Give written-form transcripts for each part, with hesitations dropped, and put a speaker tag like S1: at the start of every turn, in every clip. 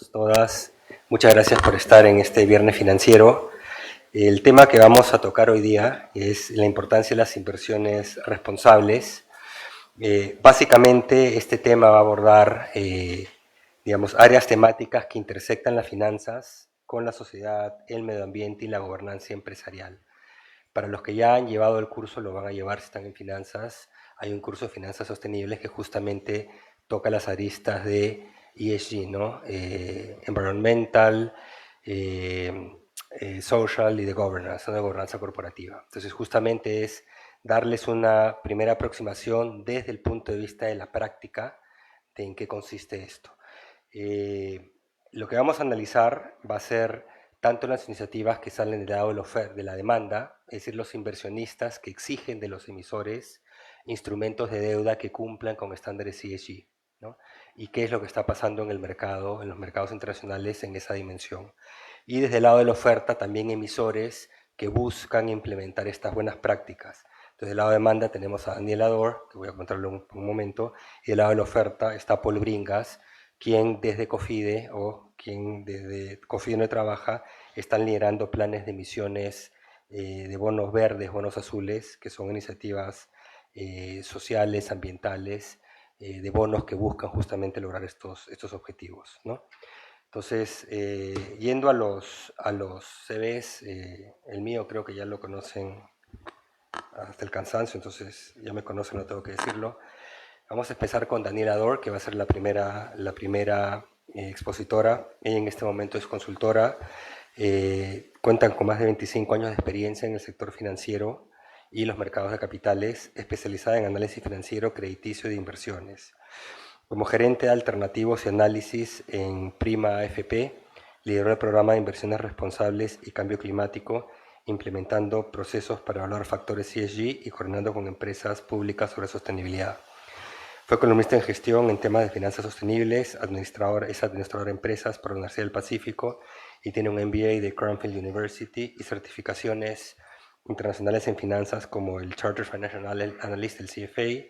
S1: Todas, muchas gracias por estar en este viernes financiero. El tema que vamos a tocar hoy día es la importancia de las inversiones responsables. Básicamente este tema va a abordar, digamos, áreas temáticas que intersectan las finanzas con la sociedad, el medio ambiente y la gobernanza empresarial. Para los que ya han llevado el curso, lo van a llevar si están en finanzas. Hay un curso de finanzas sostenibles que justamente toca las aristas de ESG, ¿no? Environmental, social y de governance, ¿no? De gobernanza corporativa. Entonces, justamente es darles una primera aproximación desde el punto de vista de la práctica de en qué consiste esto. Lo que vamos a analizar va a ser tanto las iniciativas que salen del lado de la demanda, es decir, los inversionistas que exigen de los emisores instrumentos de deuda que cumplan con estándares ESG, ¿no? Y qué es lo que está pasando en el mercado, en los mercados internacionales en esa dimensión. Y desde el lado de la oferta, también emisores que buscan implementar estas buenas prácticas. Entonces, del lado de demanda tenemos a Daniel Ador, que voy a contarle un momento, y del lado de la oferta está Paul Bringas, quien desde COFIDE o quien desde COFIDE no trabaja, están liderando planes de emisiones de bonos verdes, bonos azules, que son iniciativas sociales, ambientales, de bonos que buscan justamente lograr estos objetivos, ¿no? Entonces, yendo a los CVs, el mío creo que ya lo conocen hasta el cansancio, entonces ya me conocen, no tengo que decirlo. Vamos a empezar con Daniela Dor, que va a ser la primera expositora. Ella en este momento es consultora, cuentan con más de 25 años de experiencia en el sector financiero y los mercados de capitales, especializada en análisis financiero, crediticio y de inversiones. Como gerente de alternativos y análisis en Prima AFP, lideró el programa de inversiones responsables y cambio climático, implementando procesos para evaluar factores ESG y coordinando con empresas públicas sobre sostenibilidad. Fue columnista en gestión en temas de finanzas sostenibles, es administrador de empresas por la Universidad del Pacífico y tiene un MBA de Cranfield University y certificaciones internacionales en finanzas como el Chartered Financial Analyst, el CFA,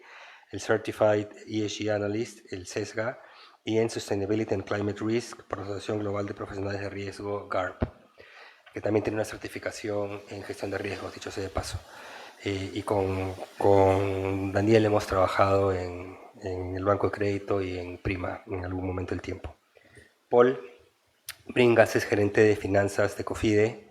S1: el Certified ESG Analyst, el CESGA, y en Sustainability and Climate Risk por la Asociación Global de Profesionales de Riesgo, GARP, que también tiene una certificación en gestión de riesgos, dicho sea de paso. Y con Daniel hemos trabajado en el Banco de Crédito y en Prima en algún momento del tiempo. Paul Bringas es gerente de finanzas de COFIDE,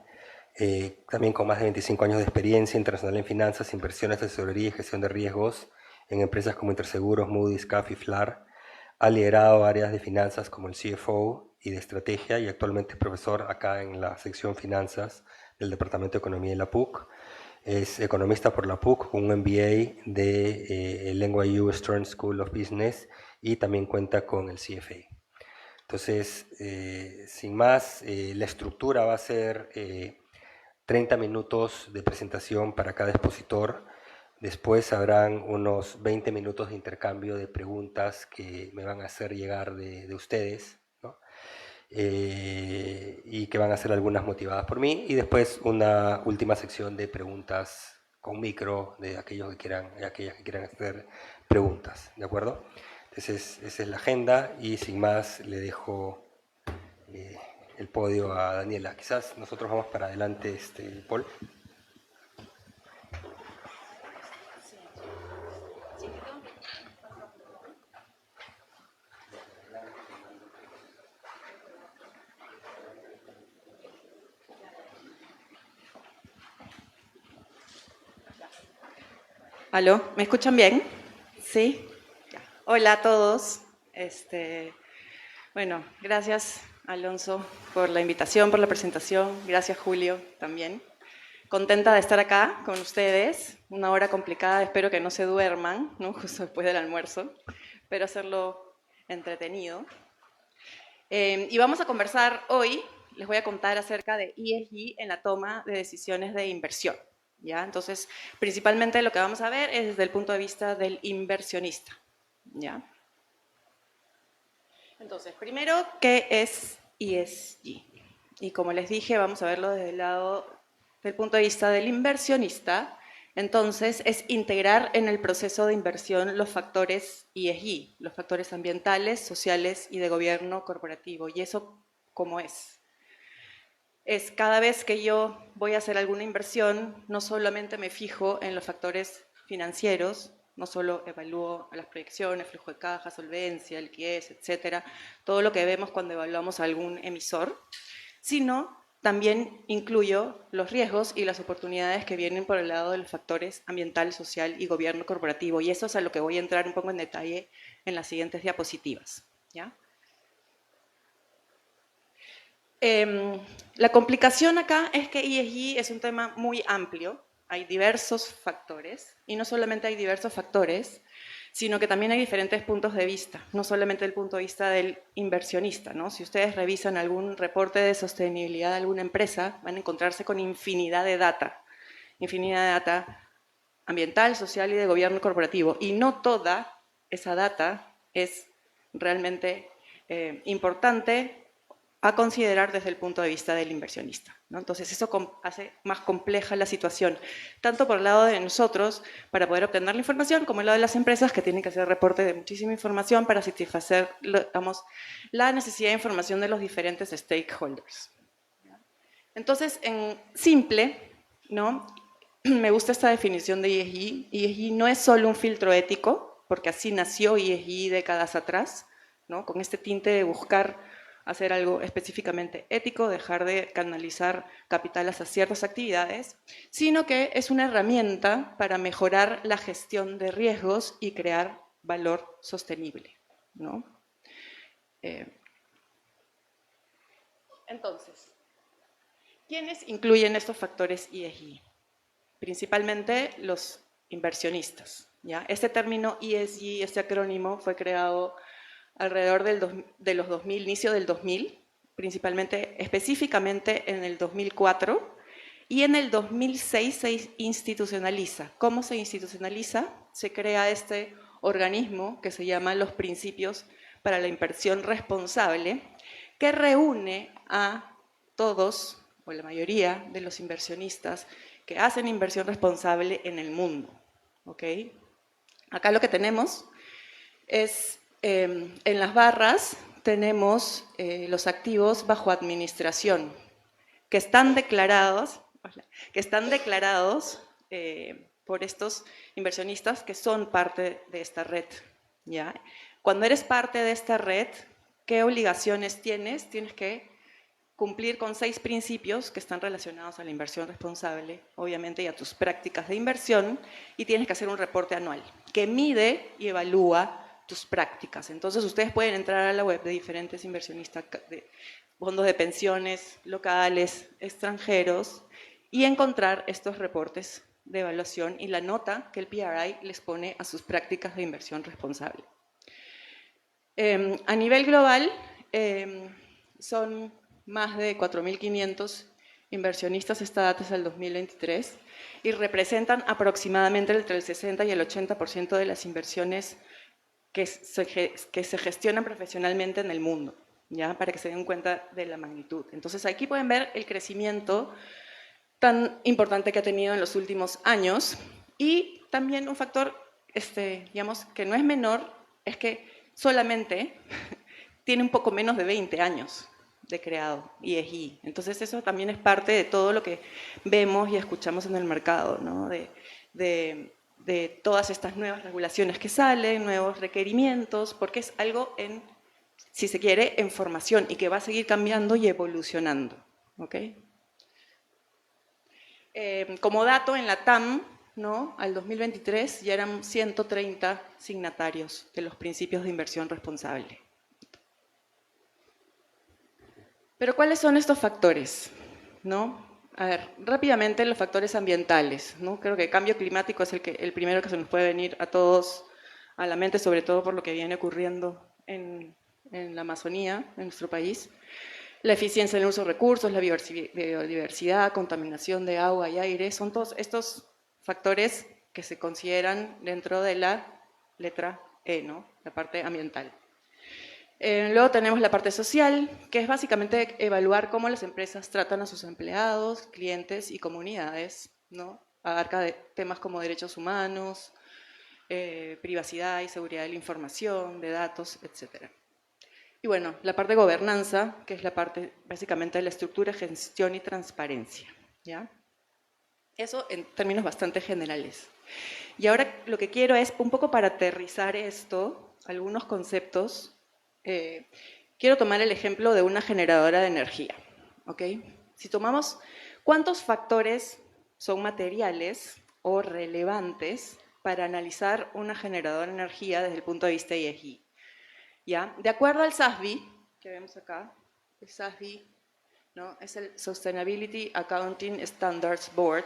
S1: también con más de 25 años de experiencia internacional en finanzas, inversiones, asesoría y gestión de riesgos en empresas como Interseguros, Moody's, CAF y FLAR. Ha liderado áreas de finanzas como el CFO y de estrategia y actualmente es profesor acá en la sección finanzas del Departamento de Economía de la PUC. Es economista por la PUC, con un MBA de Lengua U Stern School of Business y también cuenta con el CFA. Entonces, sin más, la estructura va a ser 30 minutos de presentación para cada expositor. Después habrán unos 20 minutos de intercambio de preguntas que me van a hacer llegar de ustedes, ¿no? Y que van a ser algunas motivadas por mí, y después una última sección de preguntas con micro de aquellos que quieran, aquellas que quieran hacer preguntas, ¿de acuerdo? Entonces, esa es la agenda y sin más le dejo eh, el podio a Daniela. Quizás nosotros vamos para adelante, Paul.
S2: ¿Aló? ¿Me escuchan bien? ¿Sí? Hola a todos. Bueno, gracias Alonso por la invitación, por la presentación. Gracias Julio también. Contenta de estar acá con ustedes. Una hora complicada, espero que no se duerman, ¿no? Justo después del almuerzo, pero hacerlo entretenido. Y vamos a conversar hoy, les voy a contar acerca de ESG en la toma de decisiones de inversión. ¿Ya? Entonces, principalmente lo que vamos a ver es desde el punto de vista del inversionista. ¿Ya? Entonces, primero, ¿qué es ESG? Y como les dije, vamos a verlo desde el lado del punto de vista del inversionista Entonces, es integrar en el proceso de inversión los factores ESG, los factores ambientales, sociales y de gobierno corporativo. ¿Y eso cómo es? Es cada vez que yo voy a hacer alguna inversión, no solamente me fijo en los factores financieros, no solo evalúo las proyecciones, flujo de caja, solvencia, liquidez, etcétera, todo lo que vemos cuando evaluamos a algún emisor, sino también incluyo los riesgos y las oportunidades que vienen por el lado de los factores ambiental, social y gobierno corporativo. Y eso es a lo que voy a entrar un poco en detalle en las siguientes diapositivas, ¿ya? La complicación acá es que ESG es un tema muy amplio, hay diversos factores, y no solamente hay diversos factores, sino que también hay diferentes puntos de vista, no solamente el punto de vista del inversionista, ¿no? Si ustedes revisan algún reporte de sostenibilidad de alguna empresa, van a encontrarse con infinidad de data ambiental, social y de gobierno corporativo, y no toda esa data es realmente importante a considerar desde el punto de vista del inversionista, ¿no? Entonces eso hace más compleja la situación, tanto por el lado de nosotros para poder obtener la información, como el lado de las empresas que tienen que hacer reporte de muchísima información para satisfacer, digamos, la necesidad de información de los diferentes stakeholders. Entonces, en simple, ¿no? Me gusta esta definición de ESG. ESG no es solo un filtro ético, porque así nació ESG décadas atrás, ¿no? Con este tinte de buscar hacer algo específicamente ético, dejar de canalizar capital hacia ciertas actividades, sino que es una herramienta para mejorar la gestión de riesgos y crear valor sostenible, ¿no? Entonces, ¿quiénes incluyen estos factores ESG? Principalmente los inversionistas, ¿ya? Este término ESG, este acrónimo, fue creado alrededor de los 2000, inicio del 2000, principalmente, específicamente en el 2004, y en el 2006 se institucionaliza. ¿Cómo se institucionaliza? Se crea este organismo que se llama los Principios para la Inversión Responsable, que reúne a todos, o la mayoría de los inversionistas que hacen inversión responsable en el mundo, ¿ok? Acá lo que tenemos es en las barras tenemos los activos bajo administración que están declarados por estos inversionistas que son parte de esta red, ¿ya? Cuando eres parte de esta red, ¿qué obligaciones tienes? Tienes que cumplir con 6 principios que están relacionados a la inversión responsable, obviamente, y a tus prácticas de inversión, y tienes que hacer un reporte anual que mide y evalúa tus prácticas. Entonces, ustedes pueden entrar a la web de diferentes inversionistas, de fondos de pensiones locales, extranjeros, y encontrar estos reportes de evaluación y la nota que el PRI les pone a sus prácticas de inversión responsable. A nivel global, son más de 4.500 inversionistas, esta data es del 2023, y representan aproximadamente entre el 60 y el 80% de las inversiones que se gestionan profesionalmente en el mundo, ¿ya? Para que se den cuenta de la magnitud. Entonces aquí pueden ver el crecimiento tan importante que ha tenido en los últimos años, y también un factor, digamos, que no es menor, es que solamente tiene un poco menos de 20 años de creado, ESG. Entonces eso también es parte de todo lo que vemos y escuchamos en el mercado, ¿no? De todas estas nuevas regulaciones que salen, nuevos requerimientos, porque es algo si se quiere, en formación y que va a seguir cambiando y evolucionando, ¿ok? Como dato, en la TAM, ¿no? Al 2023 ya eran 130 signatarios de los principios de inversión responsable. Pero ¿cuáles son estos factores? ¿No? A ver, rápidamente los factores ambientales, ¿no? Creo que el cambio climático es el primero que se nos puede venir a todos a la mente, sobre todo por lo que viene ocurriendo en la Amazonía, en nuestro país. La eficiencia en el uso de recursos, la biodiversidad, contaminación de agua y aire, son todos estos factores que se consideran dentro de la letra E, ¿no? La parte ambiental. Luego tenemos la parte social, que es básicamente evaluar cómo las empresas tratan a sus empleados, clientes y comunidades, ¿no? abarca de temas como derechos humanos, privacidad y seguridad de la información, de datos, etc. Y bueno, la parte de gobernanza, que es la parte básicamente de la estructura, gestión y transparencia, ¿ya? Eso en términos bastante generales. Y ahora lo que quiero es, un poco para aterrizar esto, algunos conceptos. Quiero tomar el ejemplo de una generadora de energía, ¿ok? Si tomamos, ¿cuántos factores son materiales o relevantes para analizar una generadora de energía desde el punto de vista ESG? ¿Ya? De acuerdo al SASB, que vemos acá, el SASB, ¿no?, es el Sustainability Accounting Standards Board,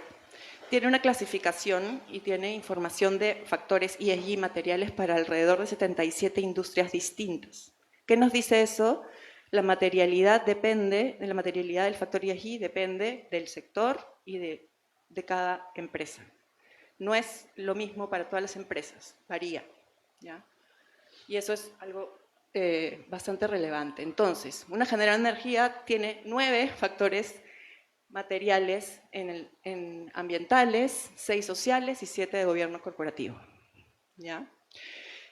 S2: tiene una clasificación y tiene información de factores ESG materiales para alrededor de 77 industrias distintas. ¿Qué nos dice eso? La materialidad depende, de la materialidad del factor ESG depende del sector y de cada empresa. No es lo mismo para todas las empresas, varía, ¿ya? Y eso es algo bastante relevante. Entonces, una generadora de energía tiene 9 factores materiales en ambientales, 6 sociales y 7 de gobierno corporativo, ¿ya?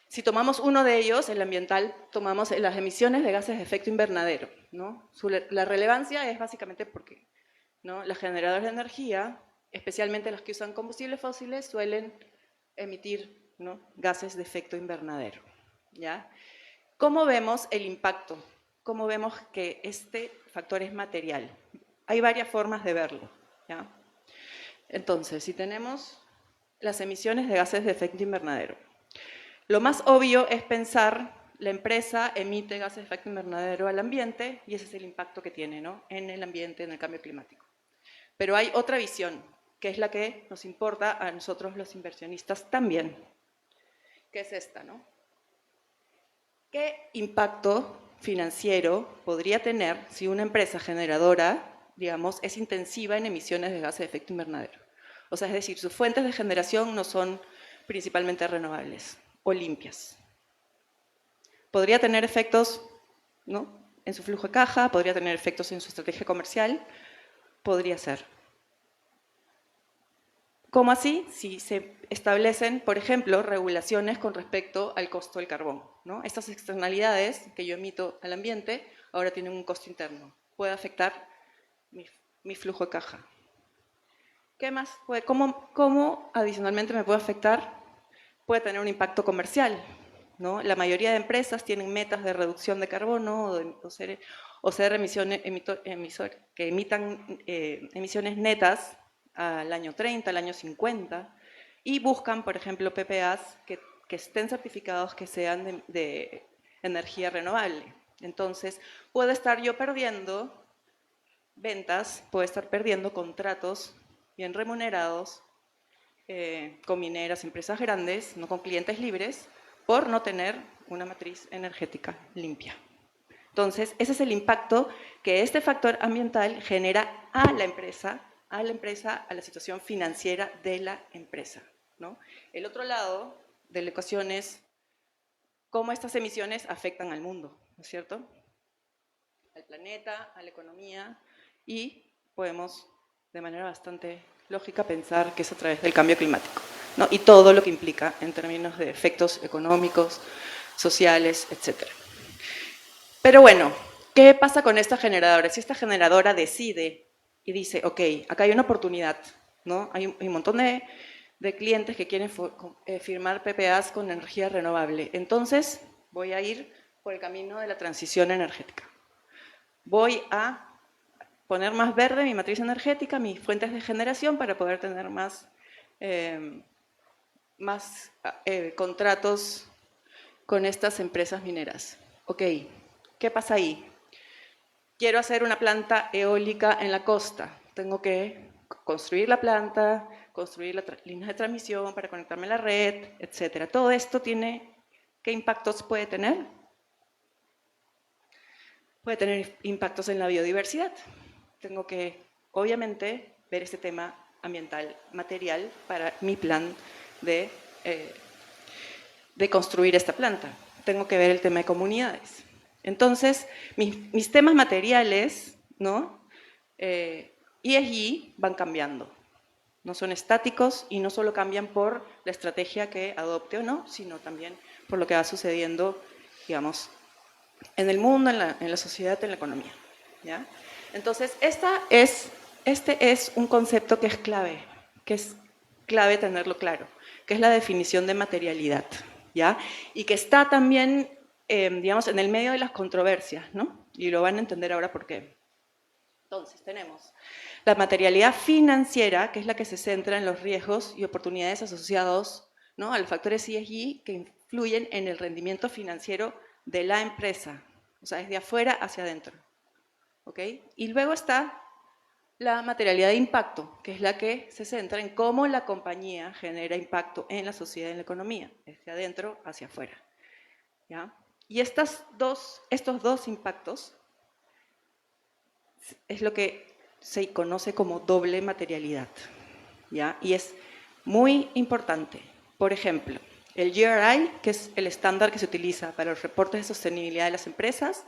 S2: Si tomamos uno de ellos, el ambiental, tomamos las emisiones de gases de efecto invernadero, ¿no? La relevancia es básicamente porque, ¿no?, las generadoras de energía, especialmente las que usan combustibles fósiles, suelen emitir, ¿no?, gases de efecto invernadero, ¿ya? ¿Cómo vemos el impacto? ¿Cómo vemos que este factor es material? Hay varias formas de verlo, ¿ya? Entonces, si tenemos las emisiones de gases de efecto invernadero, lo más obvio es pensar, la empresa emite gases de efecto invernadero al ambiente y ese es el impacto que tiene, ¿no?, en el ambiente, en el cambio climático. Pero hay otra visión, que es la que nos importa a nosotros los inversionistas también, que es esta, ¿no? ¿Qué impacto financiero podría tener si una empresa generadora, digamos, es intensiva en emisiones de gases de efecto invernadero? O sea, es decir, sus fuentes de generación no son principalmente renovables o limpias. Podría tener efectos, ¿no?, en su flujo de caja, podría tener efectos en su estrategia comercial, podría ser. ¿Cómo así? Si se establecen, por ejemplo, regulaciones con respecto al costo del carbón, ¿no? Estas externalidades que yo emito al ambiente ahora tienen un costo interno. Puede afectar mi flujo de caja. ¿Qué más? ¿Cómo adicionalmente me puede afectar? Puede tener un impacto comercial, ¿no? La mayoría de empresas tienen metas de reducción de carbono o ser emisiones, que emitan emisiones netas al año 30, al año 50, y buscan, por ejemplo, PPAs que estén certificados que sean de energía renovable. Entonces, puedo estar yo perdiendo ventas, puedo estar perdiendo contratos bien remunerados con mineras, empresas grandes, no con clientes libres, por no tener una matriz energética limpia. Entonces, ese es el impacto que este factor ambiental genera a la empresa, a la situación financiera de la empresa, ¿no? El otro lado de la ecuación es cómo estas emisiones afectan al mundo, ¿no es cierto? Al planeta, a la economía, y podemos, de manera bastante lógica, pensar que es a través del cambio climático, ¿no?, y todo lo que implica en términos de efectos económicos, sociales, etc. Pero bueno, ¿qué pasa con esta generadora? Si esta generadora decide y dice, ok, acá hay una oportunidad, ¿no? Hay un montón de clientes que quieren firmar PPAs con energía renovable. Entonces, voy a ir por el camino de la transición energética. Voy a poner más verde mi matriz energética, mis fuentes de generación, para poder tener más contratos con estas empresas mineras. Ok, ¿qué pasa ahí? Quiero hacer una planta eólica en la costa. Tengo que construir la planta, construir las líneas de transmisión para conectarme a la red, etc. Todo esto tiene, ¿qué impactos puede tener? Puede tener impactos en la biodiversidad. Tengo que, obviamente, ver este tema ambiental material para mi plan de construir esta planta. Tengo que ver el tema de comunidades. Entonces, mis temas materiales, ¿no?, ESG van cambiando, No son estáticos y no solo cambian por la estrategia que adopte o no, sino también por lo que va sucediendo, digamos, en el mundo, en la sociedad, en la economía. ¿Ya? Entonces, este es un concepto que es clave tenerlo claro, que es la definición de materialidad, ¿ya? Y que está también, digamos, en el medio de las controversias, ¿no? Y lo van a entender ahora por qué. Entonces, tenemos la materialidad financiera, que es la que se centra en los riesgos y oportunidades asociados, ¿no?, a los factores ESG que influyen en el rendimiento financiero de la empresa, o sea, desde afuera hacia adentro. ¿Ok? Y luego está la materialidad de impacto, que es la que se centra en cómo la compañía genera impacto en la sociedad y en la economía, desde adentro hacia afuera. ¿Ya? Y estos dos impactos es lo que se conoce como doble materialidad. ¿Ya? Y es muy importante. Por ejemplo, el GRI, que es el estándar que se utiliza para los reportes de sostenibilidad de las empresas,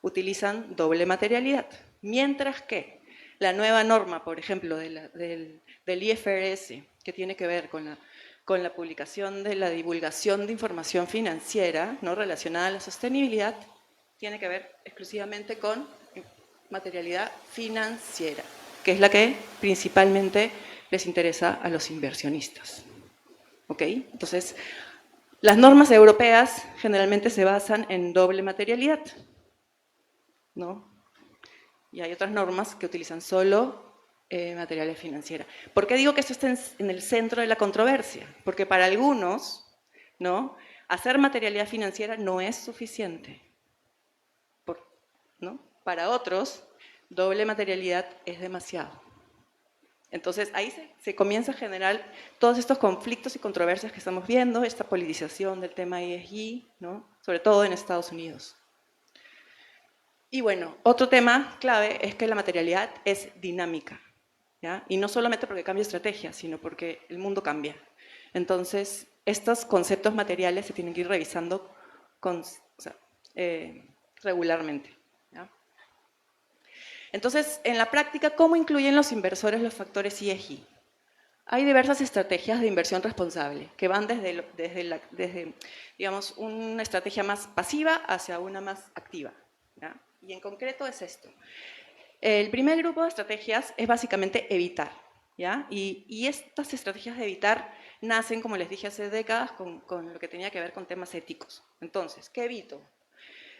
S2: utilizan doble materialidad. Mientras que la nueva norma, por ejemplo, del IFRS, que tiene que ver con la publicación de la divulgación de información financiera, ¿no?, relacionada a la sostenibilidad, tiene que ver exclusivamente con materialidad financiera, que es la que principalmente les interesa a los inversionistas. ¿Ok? Entonces, las normas europeas generalmente se basan en doble materialidad, ¿no? Y hay otras normas que utilizan solo materialidad financiera. ¿Por qué digo que esto está en el centro de la controversia? Porque para algunos, ¿no?, hacer materialidad financiera no es suficiente. ¿No? Para otros, doble materialidad es demasiado. Entonces, ahí se comienza a generar todos estos conflictos y controversias que estamos viendo, esta politización del tema ESG, ¿no?, sobre todo en Estados Unidos. Y bueno, otro tema clave es que la materialidad es dinámica, ¿ya? Y no solamente porque cambia estrategia, sino porque el mundo cambia. Entonces, estos conceptos materiales se tienen que ir revisando regularmente. ¿Ya? Entonces, en la práctica, ¿cómo incluyen los inversores los factores ESG? Hay diversas estrategias de inversión responsable que van desde digamos, una estrategia más pasiva hacia una más activa, ¿ya? Y en concreto es esto. El primer grupo de estrategias es básicamente evitar, ¿ya? Y estas estrategias de evitar nacen, como les dije hace décadas, con lo que tenía que ver con temas éticos. Entonces, ¿qué evito?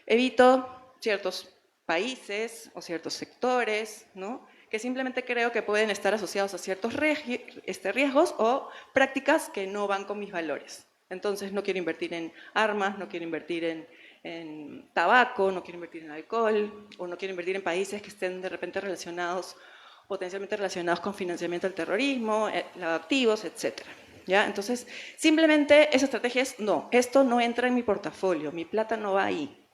S2: Evito ciertos países o ciertos sectores, ¿no?, que simplemente creo que pueden estar asociados a ciertos riesgos o prácticas que no van con mis valores. Entonces no quiero invertir en armas, no quiero invertir en tabaco, no quiero invertir en alcohol, o no quiero invertir en países que estén de repente potencialmente relacionados con financiamiento del terrorismo, lavado de activos, etc. ¿Ya? Entonces, simplemente esa estrategia es, no, esto no entra en mi portafolio, mi plata no va ahí.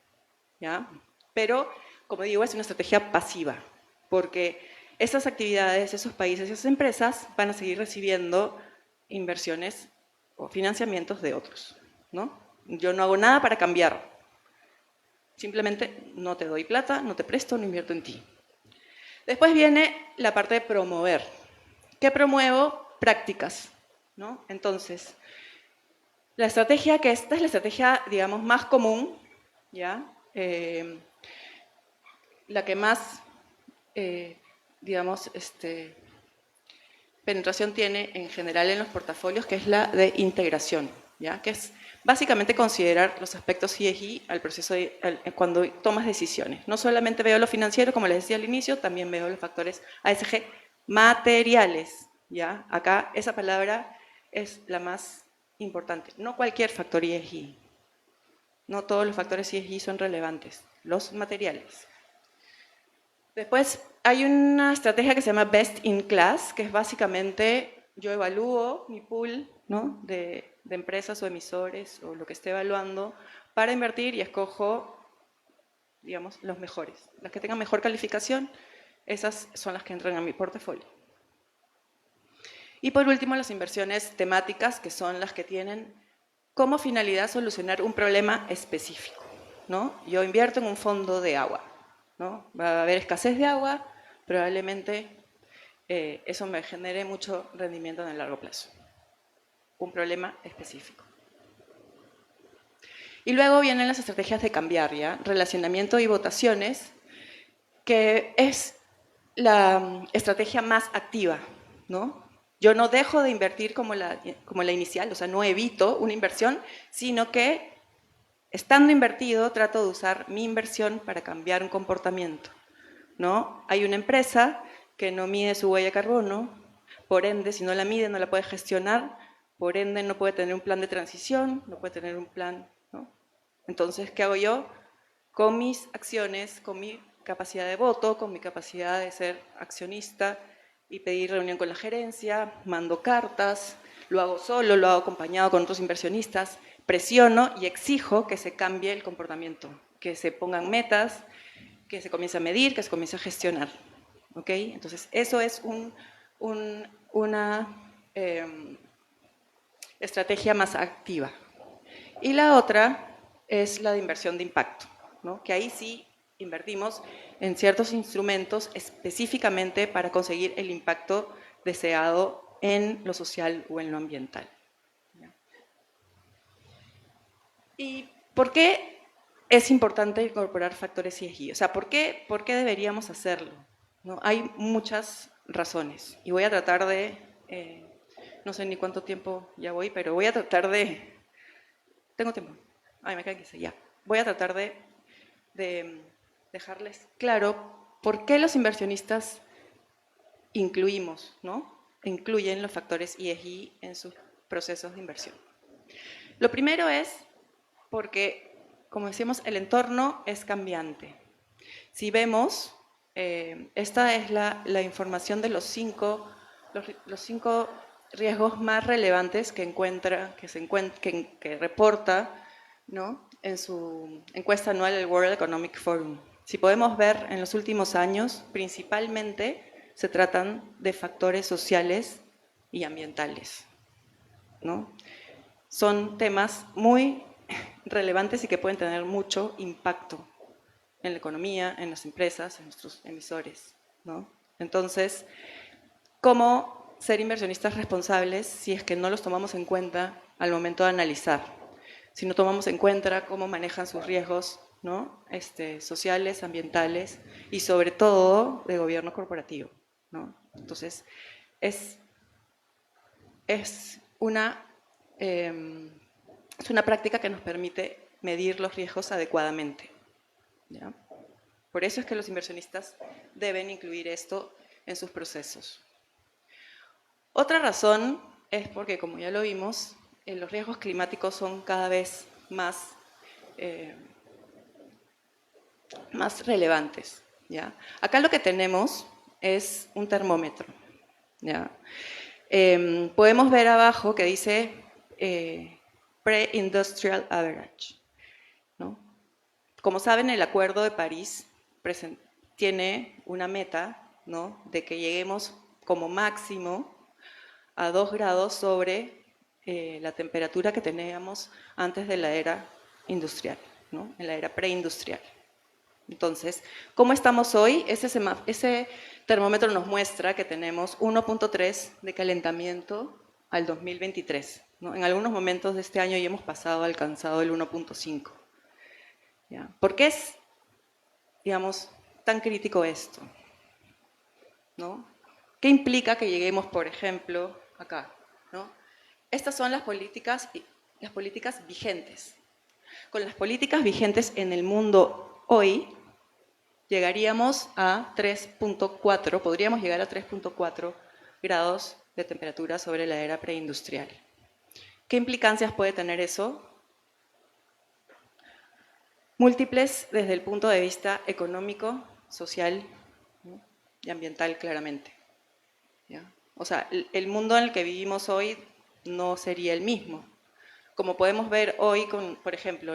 S2: ¿Ya? Pero, como digo, es una estrategia pasiva, porque esas actividades, esos países, esas empresas van a seguir recibiendo inversiones o financiamientos de otros, ¿no? Yo no hago nada para cambiar, simplemente no te doy plata, no te presto, no invierto en ti. Después viene la parte de promover. ¿Qué promuevo? Prácticas, ¿no? Entonces, la estrategia, que esta es la estrategia, digamos, más común, ¿ya? La que más, digamos, penetración tiene en general en los portafolios, que es la de integración, ¿ya? Que es básicamente considerar los aspectos ESG al proceso cuando tomas decisiones. No solamente veo lo financiero, como les decía al inicio, también veo los factores ASG materiales, ¿ya? Acá esa palabra es la más importante. No cualquier factor ESG. No todos los factores ESG son relevantes. Los materiales. Después hay una estrategia que se llama Best in Class, que es básicamente yo evalúo mi pool, ¿no?, de empresas o emisores o lo que esté evaluando para invertir y escojo, digamos, los mejores. Las que tengan mejor calificación, esas son las que entran a mi portafolio. Y por último, las inversiones temáticas, que son las que tienen como finalidad solucionar un problema específico, ¿no? Yo invierto en un fondo de agua, ¿no? Va a haber escasez de agua, probablemente eso me genere mucho rendimiento en el largo plazo. Un problema específico. Y luego vienen las estrategias de cambiar, ¿ya? Relacionamiento y votaciones, que es la estrategia más activa, ¿no? Yo no dejo de invertir como la inicial, o sea, no evito una inversión, sino que estando invertido trato de usar mi inversión para cambiar un comportamiento, ¿no? Hay una empresa que no mide su huella de carbono, por ende, si no la mide, no la puede gestionar, por ende, no puede tener un plan de transición, no puede tener un plan, ¿no? Entonces, ¿qué hago yo? Con mis acciones, con mi capacidad de voto, con mi capacidad de ser accionista y pedir reunión con la gerencia, mando cartas, lo hago solo, lo hago acompañado con otros inversionistas, presiono y exijo que se cambie el comportamiento, que se pongan metas, que se comience a medir, que se comience a gestionar. ¿Ok? Entonces, eso es una estrategia más activa. Y la otra es la de inversión de impacto, ¿no? Que ahí sí invertimos en ciertos instrumentos específicamente para conseguir el impacto deseado en lo social o en lo ambiental. ¿Y por qué es importante incorporar factores ESG? O sea, ¿por qué deberíamos hacerlo? ¿No? Hay muchas razones y voy a tratar de, no sé ni cuánto tiempo ya voy, pero voy a tratar de, tengo tiempo, ay, me queda 15, ya. Voy a tratar de dejarles claro por qué los inversionistas incluimos, ¿no? Incluyen los factores ESG en sus procesos de inversión. Lo primero es porque, como decíamos, el entorno es cambiante. Si vemos, esta es la información de los cinco riesgos más relevantes que reporta, ¿no?, en su encuesta anual del World Economic Forum. Si podemos ver, en los últimos años, principalmente se tratan de factores sociales y ambientales, ¿no? Son temas muy relevantes y que pueden tener mucho impacto en la economía, en las empresas, en nuestros emisores, ¿no? Entonces, ¿cómo ser inversionistas responsables si es que no los tomamos en cuenta al momento de analizar? Si no tomamos en cuenta cómo manejan sus riesgos, ¿no?, sociales, ambientales y sobre todo de gobierno corporativo, ¿no? Entonces, es una práctica que nos permite medir los riesgos adecuadamente, ¿ya? Por eso es que los inversionistas deben incluir esto en sus procesos. Otra razón es porque, como ya lo vimos, los riesgos climáticos son cada vez más relevantes, ¿ya? Acá lo que tenemos es un termómetro, ¿ya? Podemos ver abajo que dice Pre-Industrial Average, ¿no? Como saben, el Acuerdo de París tiene una meta, ¿no?, de que lleguemos como máximo a 2 grados sobre la temperatura que teníamos antes de la era industrial, ¿no?, en la era preindustrial. Entonces, ¿cómo estamos hoy? Ese termómetro nos muestra que tenemos 1.3 de calentamiento al 2023, ¿no? En algunos momentos de este año ya hemos alcanzado el 1.5. ¿Ya? ¿Por qué es, digamos, tan crítico esto? ¿No? ¿Qué implica que lleguemos, por ejemplo, acá, ¿no? Estas son las políticas vigentes. Con las políticas vigentes en el mundo hoy, llegaríamos a 3.4, podríamos llegar a 3.4 grados de temperatura sobre la era preindustrial. ¿Qué implicancias puede tener eso? Múltiples desde el punto de vista económico, social, ¿no?, y ambiental, claramente, ¿ya? O sea, el mundo en el que vivimos hoy no sería el mismo. Como podemos ver hoy con, por ejemplo,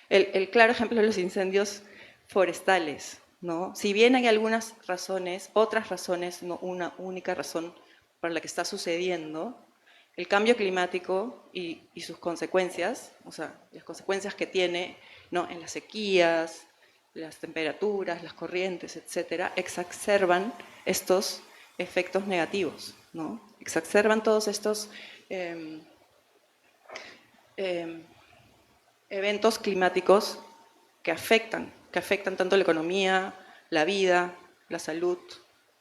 S2: el claro ejemplo de los incendios forestales, ¿no? Si bien hay algunas razones, otras razones, no una única razón para la que está sucediendo, el cambio climático y sus consecuencias, o sea, las consecuencias que tiene, ¿no?, en las sequías, las temperaturas, las corrientes, etcétera, exacerban estos efectos negativos, ¿no? Exacerban todos estos eventos climáticos que afectan tanto la economía, la vida, la salud,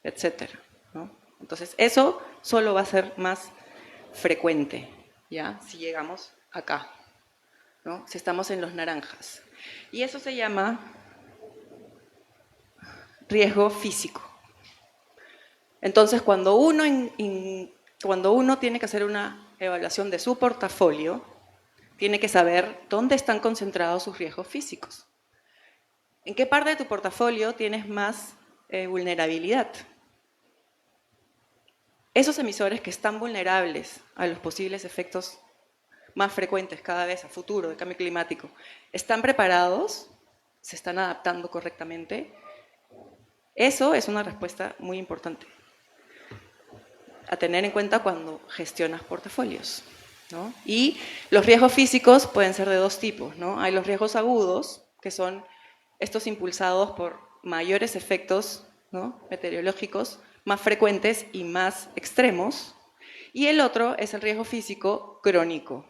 S2: etcétera, ¿no? Entonces, eso solo va a ser más frecuente, ¿ya? Si llegamos acá, ¿no? Si estamos en los naranjas. Y eso se llama riesgo físico. Entonces, cuando uno tiene que hacer una evaluación de su portafolio, tiene que saber dónde están concentrados sus riesgos físicos. ¿En qué parte de tu portafolio tienes más vulnerabilidad? Esos emisores que están vulnerables a los posibles efectos más frecuentes cada vez a futuro de cambio climático, ¿están preparados? ¿Se están adaptando correctamente? Eso es una respuesta muy importante a tener en cuenta cuando gestionas portafolios, ¿no? Y los riesgos físicos pueden ser de dos tipos, ¿no? Hay los riesgos agudos, que son estos impulsados por mayores efectos, ¿no?, meteorológicos más frecuentes y más extremos. Y el otro es el riesgo físico crónico,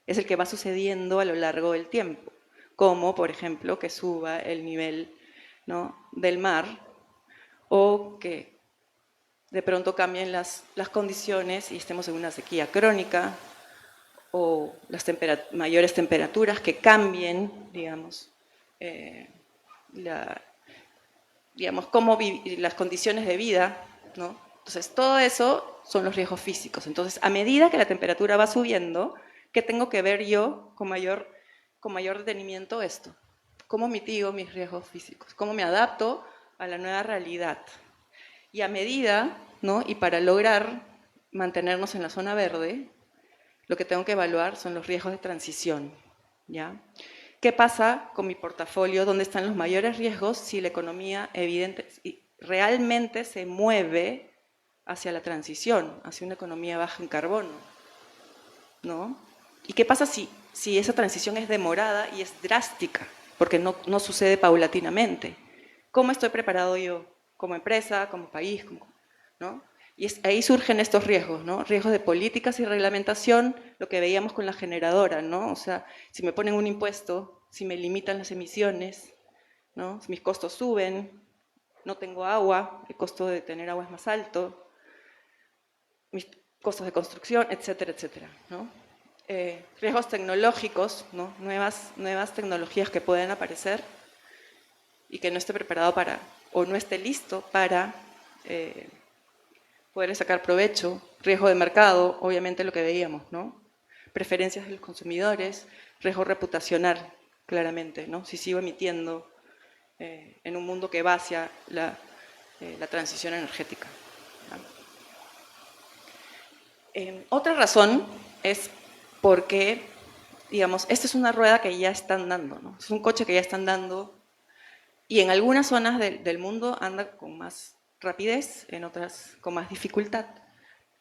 S2: es el que va sucediendo a lo largo del tiempo, como por ejemplo que suba el nivel, ¿no?, del mar, o que de pronto cambien las condiciones y estemos en una sequía crónica, o las mayores temperaturas que cambien, digamos, las condiciones de vida, ¿no? Entonces, todo eso son los riesgos físicos. Entonces, a medida que la temperatura va subiendo, ¿qué tengo que ver yo con mayor detenimiento esto? ¿Cómo mitigo mis riesgos físicos? ¿Cómo me adapto a la nueva realidad? Y a medida, ¿no?, y para lograr mantenernos en la zona verde, lo que tengo que evaluar son los riesgos de transición, ¿ya? ¿Qué pasa con mi portafolio? ¿Dónde están los mayores riesgos si la economía realmente se mueve hacia la transición, hacia una economía baja en carbono, ¿no? ¿Y qué pasa si esa transición es demorada y es drástica? Porque no sucede paulatinamente. ¿Cómo estoy preparado yo como empresa, como país, ¿no? Y ahí surgen estos riesgos, ¿no? Riesgos de políticas y reglamentación, lo que veíamos con la generadora, ¿no? O sea, si me ponen un impuesto, si me limitan las emisiones, ¿no?, si mis costos suben, no tengo agua, el costo de tener agua es más alto, mis costos de construcción, etcétera, etcétera, ¿no? Riesgos tecnológicos, ¿no?, nuevas tecnologías que pueden aparecer y que no esté preparado para, o no esté listo para poder sacar provecho. Riesgo de mercado, obviamente lo que veíamos, ¿no? Preferencias de los consumidores, riesgo reputacional, claramente, ¿no? Si sigo emitiendo en un mundo que va hacia la transición energética. Otra razón es porque, digamos, esta es una rueda que ya están dando, ¿no? Es un coche que ya están dando y en algunas zonas del mundo anda con más rapidez, en otras con más dificultad,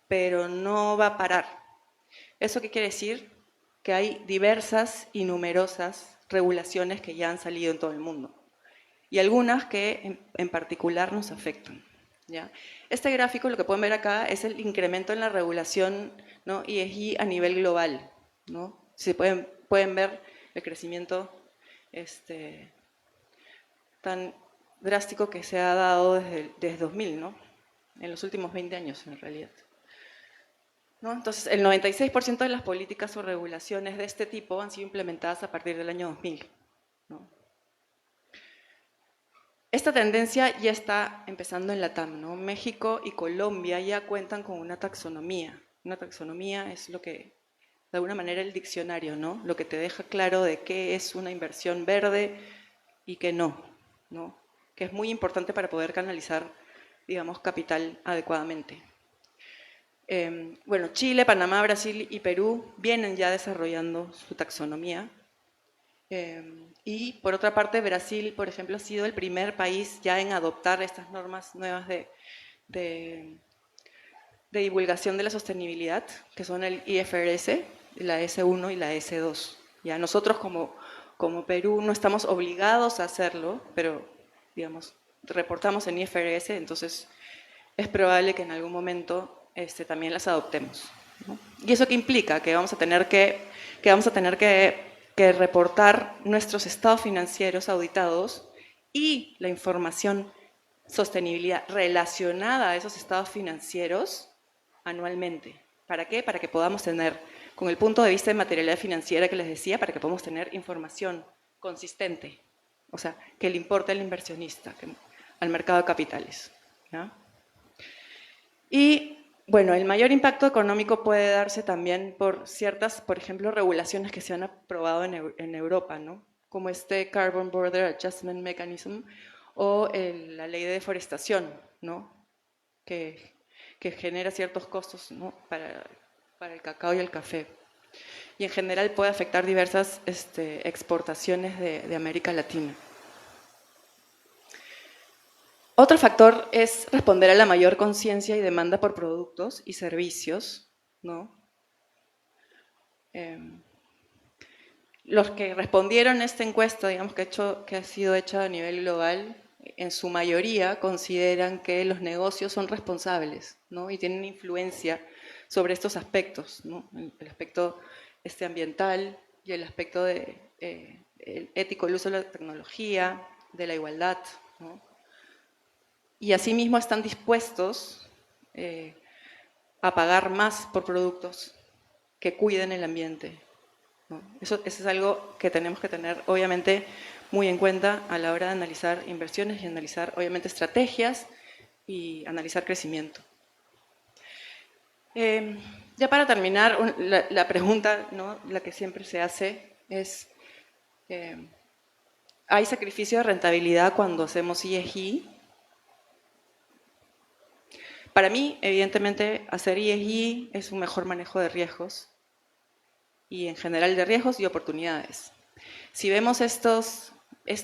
S2: pero no va a parar. ¿Eso qué quiere decir? Que hay diversas y numerosas regulaciones que ya han salido en todo el mundo y algunas que en particular nos afectan, ¿ya? Este gráfico, lo que pueden ver acá, es el incremento en la regulación, ¿no?, ESG a nivel global, ¿no? Si pueden ver el crecimiento tan drástico que se ha dado desde 2000, ¿no?, en los últimos 20 años en realidad, ¿no? Entonces, el 96% de las políticas o regulaciones de este tipo han sido implementadas a partir del año 2000, ¿no? Esta tendencia ya está empezando en Latam, ¿no? México y Colombia ya cuentan con una taxonomía. Una taxonomía es lo que, de alguna manera, el diccionario, ¿no?, lo que te deja claro de qué es una inversión verde y qué no, ¿no?, que es muy importante para poder canalizar, digamos, capital adecuadamente. Bueno, Chile, Panamá, Brasil y Perú vienen ya desarrollando su taxonomía. Y por otra parte, Brasil, por ejemplo, ha sido el primer país ya en adoptar estas normas nuevas de divulgación de la sostenibilidad, que son el IFRS, la S1 y la S2. Ya nosotros como Perú no estamos obligados a hacerlo, pero, digamos, reportamos en IFRS, entonces es probable que en algún momento también las adoptemos, ¿no? ¿Y eso qué implica? Que vamos a tener que reportar nuestros estados financieros auditados y la información sostenibilidad relacionada a esos estados financieros anualmente. ¿Para qué? Para que podamos tener, con el punto de vista de materialidad financiera que les decía, para que podamos tener información consistente, o sea, que le importe al inversionista, al mercado de capitales, ¿ya? Y bueno, el mayor impacto económico puede darse también por ciertas, por ejemplo, regulaciones que se han aprobado en Europa, ¿no? Como este Carbon Border Adjustment Mechanism o la ley de deforestación, ¿no? Que genera ciertos costos, ¿no? para el cacao y el café. Y en general puede afectar diversas exportaciones de América Latina. Otro factor es responder a la mayor conciencia y demanda por productos y servicios, ¿no? Los que respondieron a esta encuesta, digamos que ha sido hecha a nivel global, en su mayoría consideran que los negocios son responsables, ¿no? Y tienen influencia sobre estos aspectos, ¿no? El aspecto ambiental y el aspecto el ético, el uso de la tecnología, de la igualdad, ¿no? Y asimismo están dispuestos a pagar más por productos que cuiden el ambiente, ¿no? Eso es algo que tenemos que tener, obviamente, muy en cuenta a la hora de analizar inversiones y analizar, obviamente, estrategias y analizar crecimiento. Ya para terminar, la pregunta, ¿no? La que siempre se hace es, ¿hay sacrificio de rentabilidad cuando hacemos ESG? Para mí, evidentemente, hacer ESG es un mejor manejo de riesgos y en general de riesgos y oportunidades. Si vemos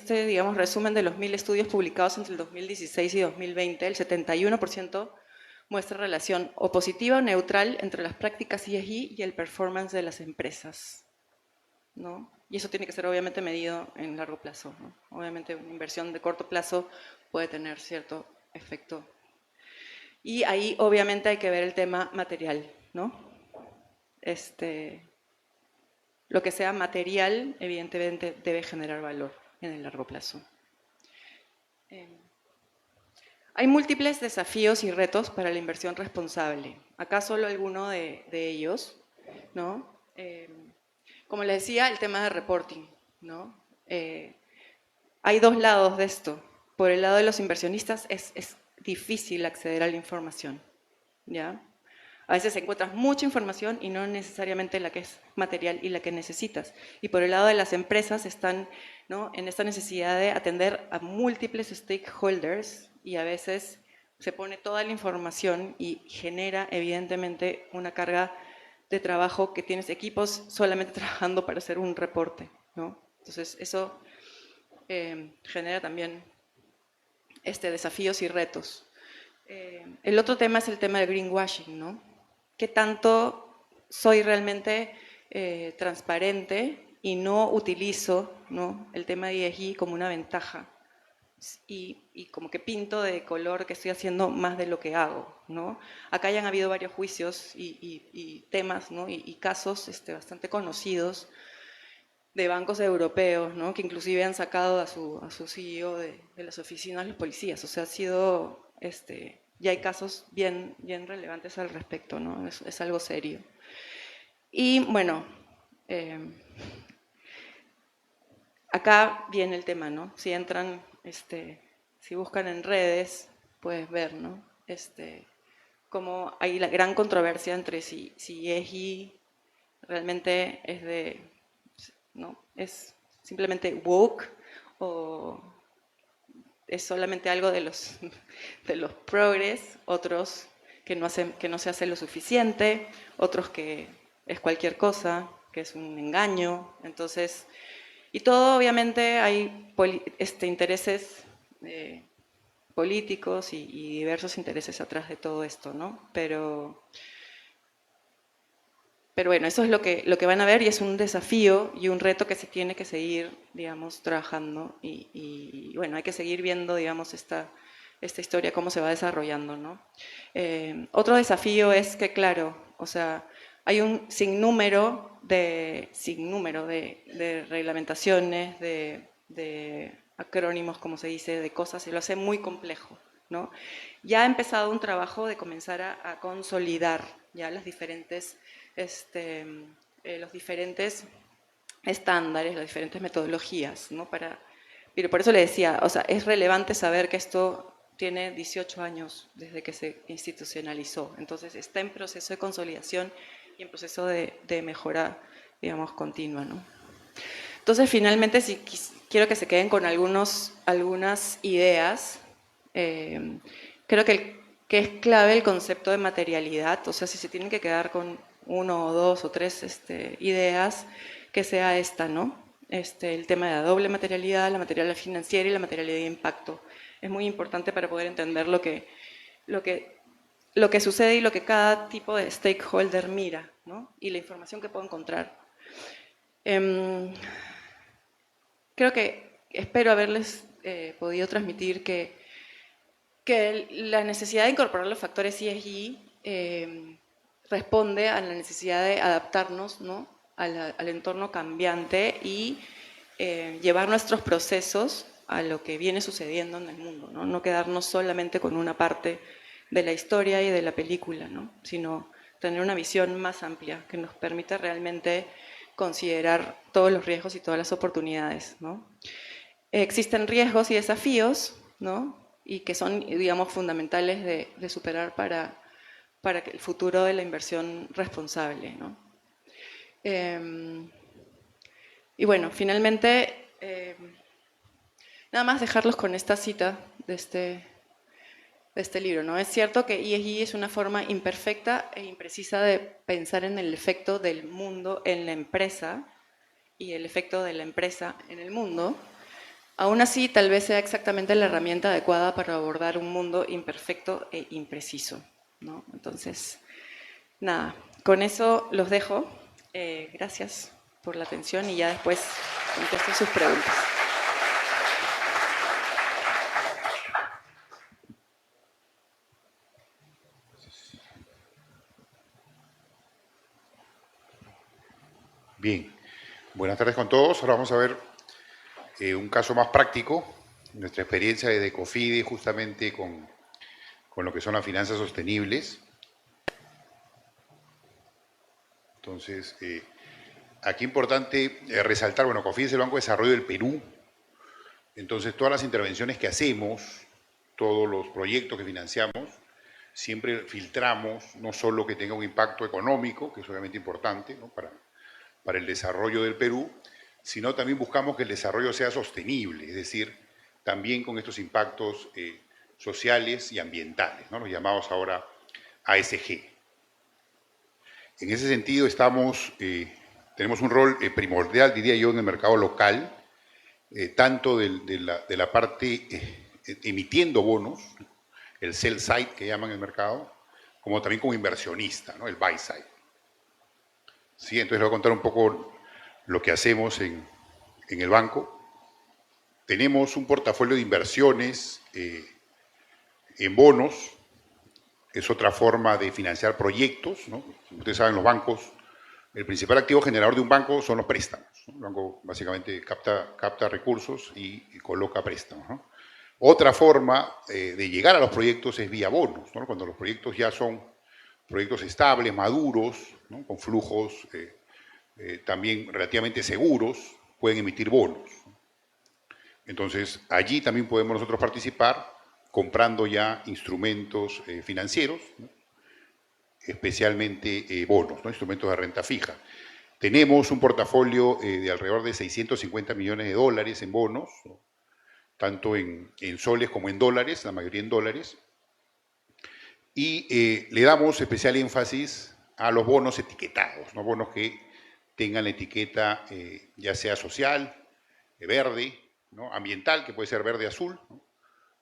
S2: digamos, resumen de los 1000 estudios publicados entre el 2016 y 2020, el 71% muestra relación o positiva o neutral entre las prácticas ESG y el performance de las empresas, ¿no? Y eso tiene que ser obviamente medido en largo plazo, ¿no? Obviamente una inversión de corto plazo puede tener cierto efecto. Y ahí obviamente hay que ver el tema material, ¿no? Lo que sea material, evidentemente, debe generar valor en el largo plazo. Hay múltiples desafíos y retos para la inversión responsable. Acá solo alguno de ellos, ¿no? Como les decía, el tema de reporting, ¿no? Hay dos lados de esto. Por el lado de los inversionistas es difícil acceder a la información, ¿ya? A veces encuentras mucha información y no necesariamente la que es material y la que necesitas. Y por el lado de las empresas están, ¿no? en esta necesidad de atender a múltiples stakeholders y a veces se pone toda la información y genera evidentemente una carga de trabajo que tienes equipos solamente trabajando para hacer un reporte, ¿no? Entonces eso genera también desafíos y retos. El otro tema es el tema del greenwashing, ¿no? ¿Qué tanto soy realmente transparente y no utilizo, ¿no? el tema de ESG como una ventaja? Y como que pinto de color que estoy haciendo más de lo que hago, ¿no? Acá ya han habido varios juicios y temas, ¿no? y casos bastante conocidos de bancos europeos, ¿no? que inclusive han sacado a su CEO de las oficinas de los policías. O sea, ha sido ya hay casos bien relevantes al respecto, ¿no? Es algo serio. Y bueno, acá viene el tema, ¿no? Si entran, si buscan en redes, puedes ver, ¿no? Cómo hay la gran controversia entre si ESG realmente ¿no? es simplemente woke o es solamente algo de los progres, otros que no se hace lo suficiente, otros que es cualquier cosa, que es un engaño. Entonces, y todo obviamente hay intereses políticos y diversos intereses atrás de todo esto, ¿no? Pero bueno, eso es lo que van a ver y es un desafío y un reto que se tiene que seguir, digamos, trabajando y bueno, hay que seguir viendo, digamos, esta historia, cómo se va desarrollando, ¿no? Otro desafío es que, claro, o sea, hay un sinnúmero de reglamentaciones, de acrónimos, como se dice, de cosas, y lo hace muy complejo, ¿no? Ya ha empezado un trabajo de comenzar a consolidar ya los diferentes estándares, las diferentes metodologías, ¿no? Pero por eso le decía, o sea, es relevante saber que esto tiene 18 años desde que se institucionalizó, entonces está en proceso de consolidación y en proceso de mejora, digamos, continua, ¿no? Entonces, finalmente, si quiero que se queden con algunas ideas, creo que es clave el concepto de materialidad, o sea, si se tienen que quedar con uno o dos o tres ideas, que sea esta, ¿no? El tema de la doble materialidad, la materialidad financiera y la materialidad de impacto. Es muy importante para poder entender lo que sucede y lo que cada tipo de stakeholder mira, ¿no? Y la información que puedo encontrar. Creo que espero haberles podido transmitir que la necesidad de incorporar los factores ESG responde a la necesidad de adaptarnos, ¿no? al entorno cambiante y llevar nuestros procesos a lo que viene sucediendo en el mundo, ¿no? No quedarnos solamente con una parte de la historia y de la película, ¿no? Sino tener una visión más amplia que nos permita realmente considerar todos los riesgos y todas las oportunidades, ¿no? Existen riesgos y desafíos, ¿no? Y que son, digamos, fundamentales de superar para el futuro de la inversión responsable, ¿no? Y bueno, finalmente, nada más dejarlos con esta cita de este libro, ¿no? Es cierto que ESG es una forma imperfecta e imprecisa de pensar en el efecto del mundo en la empresa y el efecto de la empresa en el mundo. Aún así, tal vez sea exactamente la herramienta adecuada para abordar un mundo imperfecto e impreciso, ¿no? Entonces, nada, con eso los dejo. Gracias por la atención y ya después contesto sus preguntas.
S3: Bien, buenas tardes con todos. Ahora vamos a ver un caso más práctico, nuestra experiencia de Cofidis justamente con lo que son las finanzas sostenibles. Entonces, aquí importante resaltar, bueno, Cofidis es el Banco de Desarrollo del Perú. Entonces, todas las intervenciones que hacemos, todos los proyectos que financiamos, siempre filtramos no solo que tenga un impacto económico, que es obviamente importante, ¿no? para el desarrollo del Perú, sino también buscamos que el desarrollo sea sostenible, es decir, también con estos impactos sociales y ambientales, ¿no? Los llamados ahora ASG. En ese sentido tenemos un rol primordial, diría yo, en el mercado local, tanto de la parte emitiendo bonos, el sell side que llaman el mercado, como también como inversionista, ¿no? El buy side. Sí, entonces les voy a contar un poco lo que hacemos en el banco. Tenemos un portafolio de inversiones en bonos, es otra forma de financiar proyectos, ¿no? Como ustedes saben, los bancos, el principal activo generador de un banco son los préstamos, ¿no? El banco básicamente capta recursos y coloca préstamos, ¿no? Otra forma de llegar a los proyectos es vía bonos, ¿no? Cuando los proyectos ya son proyectos estables, maduros, ¿no? Con flujos también relativamente seguros, pueden emitir bonos. Entonces, allí también podemos nosotros participar comprando ya instrumentos financieros, ¿no? Especialmente bonos, ¿no? Instrumentos de renta fija. Tenemos un portafolio de alrededor de 650 millones de dólares en bonos, ¿no? Tanto en soles como en dólares, la mayoría en dólares. Y le damos especial énfasis a los bonos etiquetados, ¿no? Bonos que tengan la etiqueta ya sea social, verde, ¿no? Ambiental, que puede ser verde-azul, ¿no?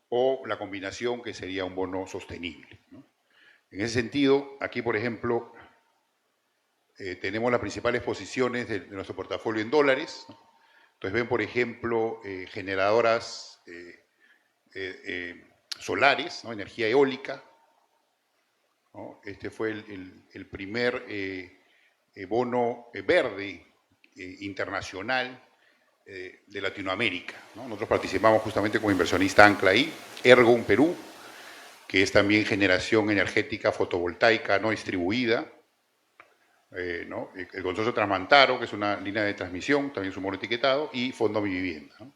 S3: O la combinación que sería un bono sostenible, ¿no? En ese sentido, aquí, por ejemplo, tenemos las principales posiciones de nuestro portafolio en dólares, ¿no? Entonces ven, por ejemplo, generadoras solares, ¿no? Energía eólica, ¿no? Este fue el primer bono verde internacional de Latinoamérica, ¿no? Nosotros participamos justamente como inversionista ancla ahí, Ergon Perú, que es también generación energética fotovoltaica no distribuida, ¿no? El consorcio Transmantaro, que es una línea de transmisión, también su bono etiquetado, y Fondo Mi Vivienda, ¿no?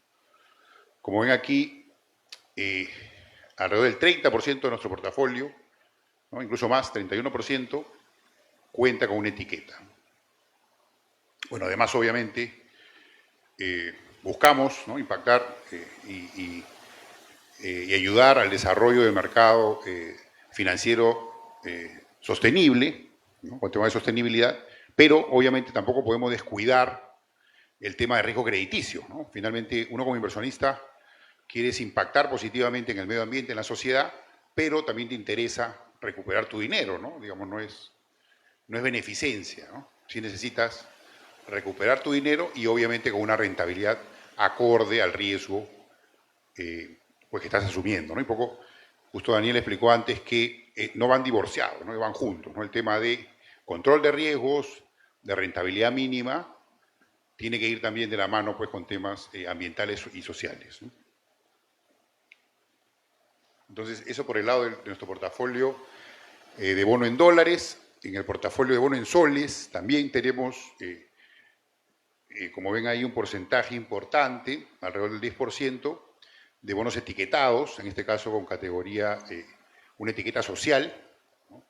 S3: Como ven aquí, alrededor del 30% de nuestro portafolio, ¿no? Incluso más, 31%, cuenta con una etiqueta. Bueno, además, obviamente, buscamos, ¿no? Impactar y ayudar al desarrollo del mercado financiero sostenible, ¿no? Con el tema de sostenibilidad, pero obviamente tampoco podemos descuidar el tema de riesgo crediticio, ¿no? Finalmente, uno como inversionista quieres impactar positivamente en el medio ambiente, en la sociedad, pero también te interesa recuperar tu dinero, ¿no? Digamos, no es beneficencia, ¿no? Si necesitas recuperar tu dinero y obviamente con una rentabilidad acorde al riesgo pues que estás asumiendo, ¿no? Y poco, justo Daniel explicó antes que no van divorciados, ¿no? Van juntos, ¿no? El tema de control de riesgos, de rentabilidad mínima, tiene que ir también de la mano pues con temas ambientales y sociales, ¿no? Entonces, eso por el lado de nuestro portafolio de bono en dólares. En el portafolio de bono en soles también tenemos, como ven ahí, un porcentaje importante, alrededor del 10%, de bonos etiquetados, en este caso con categoría, una etiqueta social, ¿no?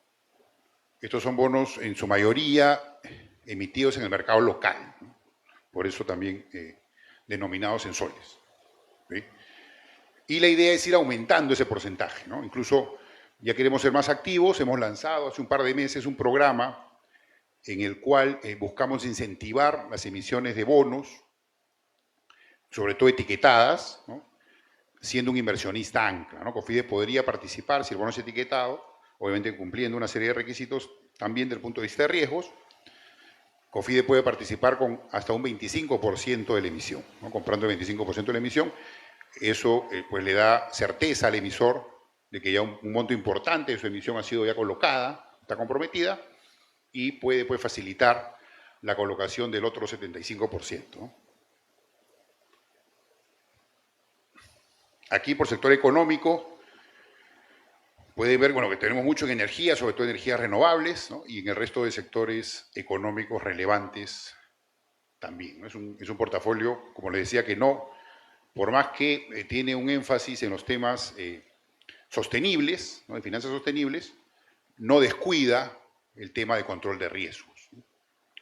S3: Estos son bonos en su mayoría emitidos en el mercado local, ¿no? Por eso también denominados en soles, ¿sí? Y la idea es ir aumentando ese porcentaje, ¿no? Incluso ya queremos ser más activos, hemos lanzado hace un par de meses un programa en el cual buscamos incentivar las emisiones de bonos, sobre todo etiquetadas, ¿no? Siendo un inversionista ancla, ¿no? Cofidis podría participar si el bono es etiquetado, obviamente cumpliendo una serie de requisitos también desde el punto de vista de riesgos. Cofidis puede participar con hasta un 25% de la emisión, ¿no? Comprando el 25% de la emisión. Eso pues le da certeza al emisor de que ya un monto importante de su emisión ha sido ya colocada, está comprometida, y puede pues facilitar la colocación del otro 75%, ¿no? Aquí por sector económico pueden ver, bueno, que tenemos mucho en energía, sobre todo energías renovables, ¿no? Y en el resto de sectores económicos relevantes también, ¿no? Es un portafolio, como les decía, que no, por más que tiene un énfasis en los temas sostenibles, ¿no? De finanzas sostenibles, no descuida el tema de control de riesgos, ¿no?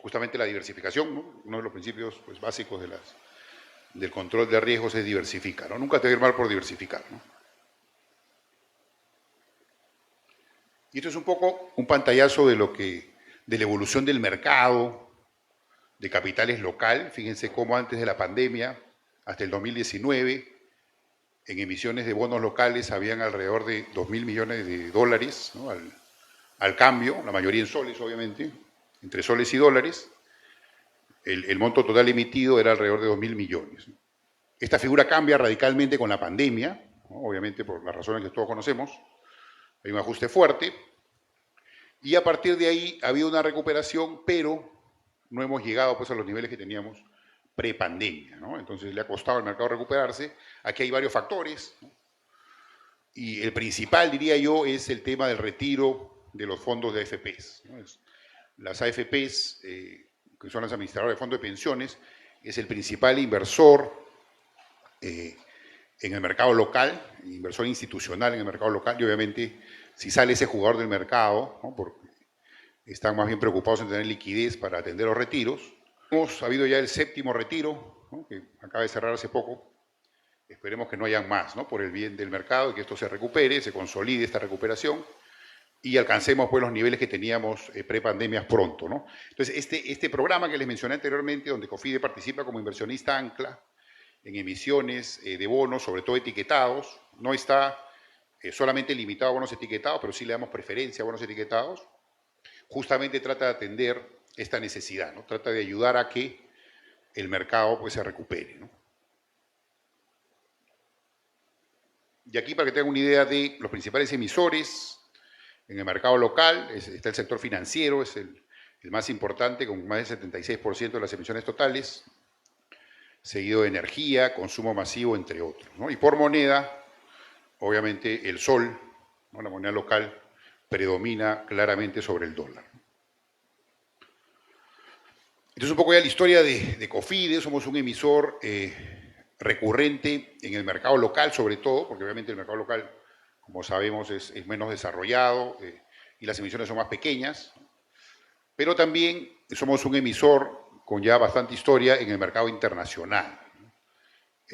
S3: Justamente la diversificación, ¿no? Uno de los principios pues, básicos del control de riesgos es diversificar, ¿no? Nunca te va a ir mal por diversificar, ¿no? Y esto es un poco un pantallazo de la evolución del mercado de capitales local. Fíjense cómo antes de la pandemia, hasta el 2019, en emisiones de bonos locales habían alrededor de 2.000 millones de dólares, ¿no? al cambio, la mayoría en soles, obviamente, entre soles y dólares. El monto total emitido era alrededor de 2.000 millones. Esta figura cambia radicalmente con la pandemia, ¿no? Obviamente por las razones que todos conocemos. Hay un ajuste fuerte, y a partir de ahí ha habido una recuperación, pero no hemos llegado pues, a los niveles que teníamos pre-pandemia, ¿no? Entonces le ha costado al mercado recuperarse. Aquí hay varios factores, ¿no? Y el principal, diría yo, es el tema del retiro de los fondos de AFPs, ¿no? Las AFPs, que son las administradoras de fondos de pensiones, es el principal inversor en el mercado local, inversor institucional en el mercado local, y obviamente si sale ese jugador del mercado, ¿no? Porque están más bien preocupados en tener liquidez para atender los retiros. Ha habido ya el 7º retiro, ¿no? Que acaba de cerrar hace poco. Esperemos que no hayan más, ¿no? Por el bien del mercado y que esto se recupere, se consolide esta recuperación y alcancemos pues, los niveles que teníamos pre-pandemias pronto, ¿no? Entonces, este programa que les mencioné anteriormente, donde Cofidis participa como inversionista ancla en emisiones de bonos, sobre todo etiquetados, no está solamente limitado a bonos etiquetados, pero sí le damos preferencia a bonos etiquetados, justamente trata de atender esta necesidad, ¿no? Trata de ayudar a que el mercado pues, se recupere, ¿no? Y aquí, para que tengan una idea de los principales emisores en el mercado local, está el sector financiero, es el más importante, con más del 76% de las emisiones totales, seguido de energía, consumo masivo, entre otros, ¿no? Y por moneda, obviamente el sol, ¿no? La moneda local, predomina claramente sobre el dólar. Entonces, un poco ya la historia de COFIDE. Somos un emisor recurrente en el mercado local, sobre todo, porque obviamente el mercado local, como sabemos, es menos desarrollado y las emisiones son más pequeñas, pero también somos un emisor con ya bastante historia en el mercado internacional.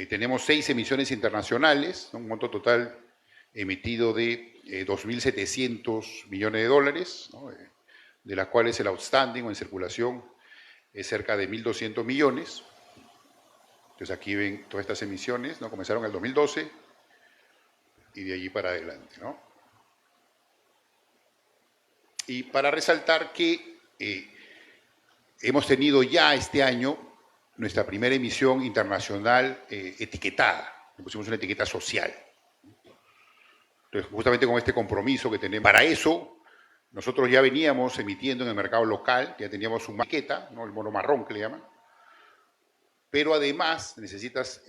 S3: Tenemos 6 emisiones internacionales, un monto total emitido de 2.700 millones de dólares, ¿no? De las cuales el outstanding o en circulación es cerca de 1.200 millones. Entonces aquí ven todas estas emisiones, ¿no? Comenzaron en el 2012 y de allí para adelante, ¿no? Y para resaltar que hemos tenido ya este año nuestra primera emisión internacional etiquetada. Le pusimos una etiqueta social. Entonces, justamente con este compromiso que tenemos, para eso, nosotros ya veníamos emitiendo en el mercado local, ya teníamos una etiqueta, ¿no? El bono marrón que le llaman, pero además necesitas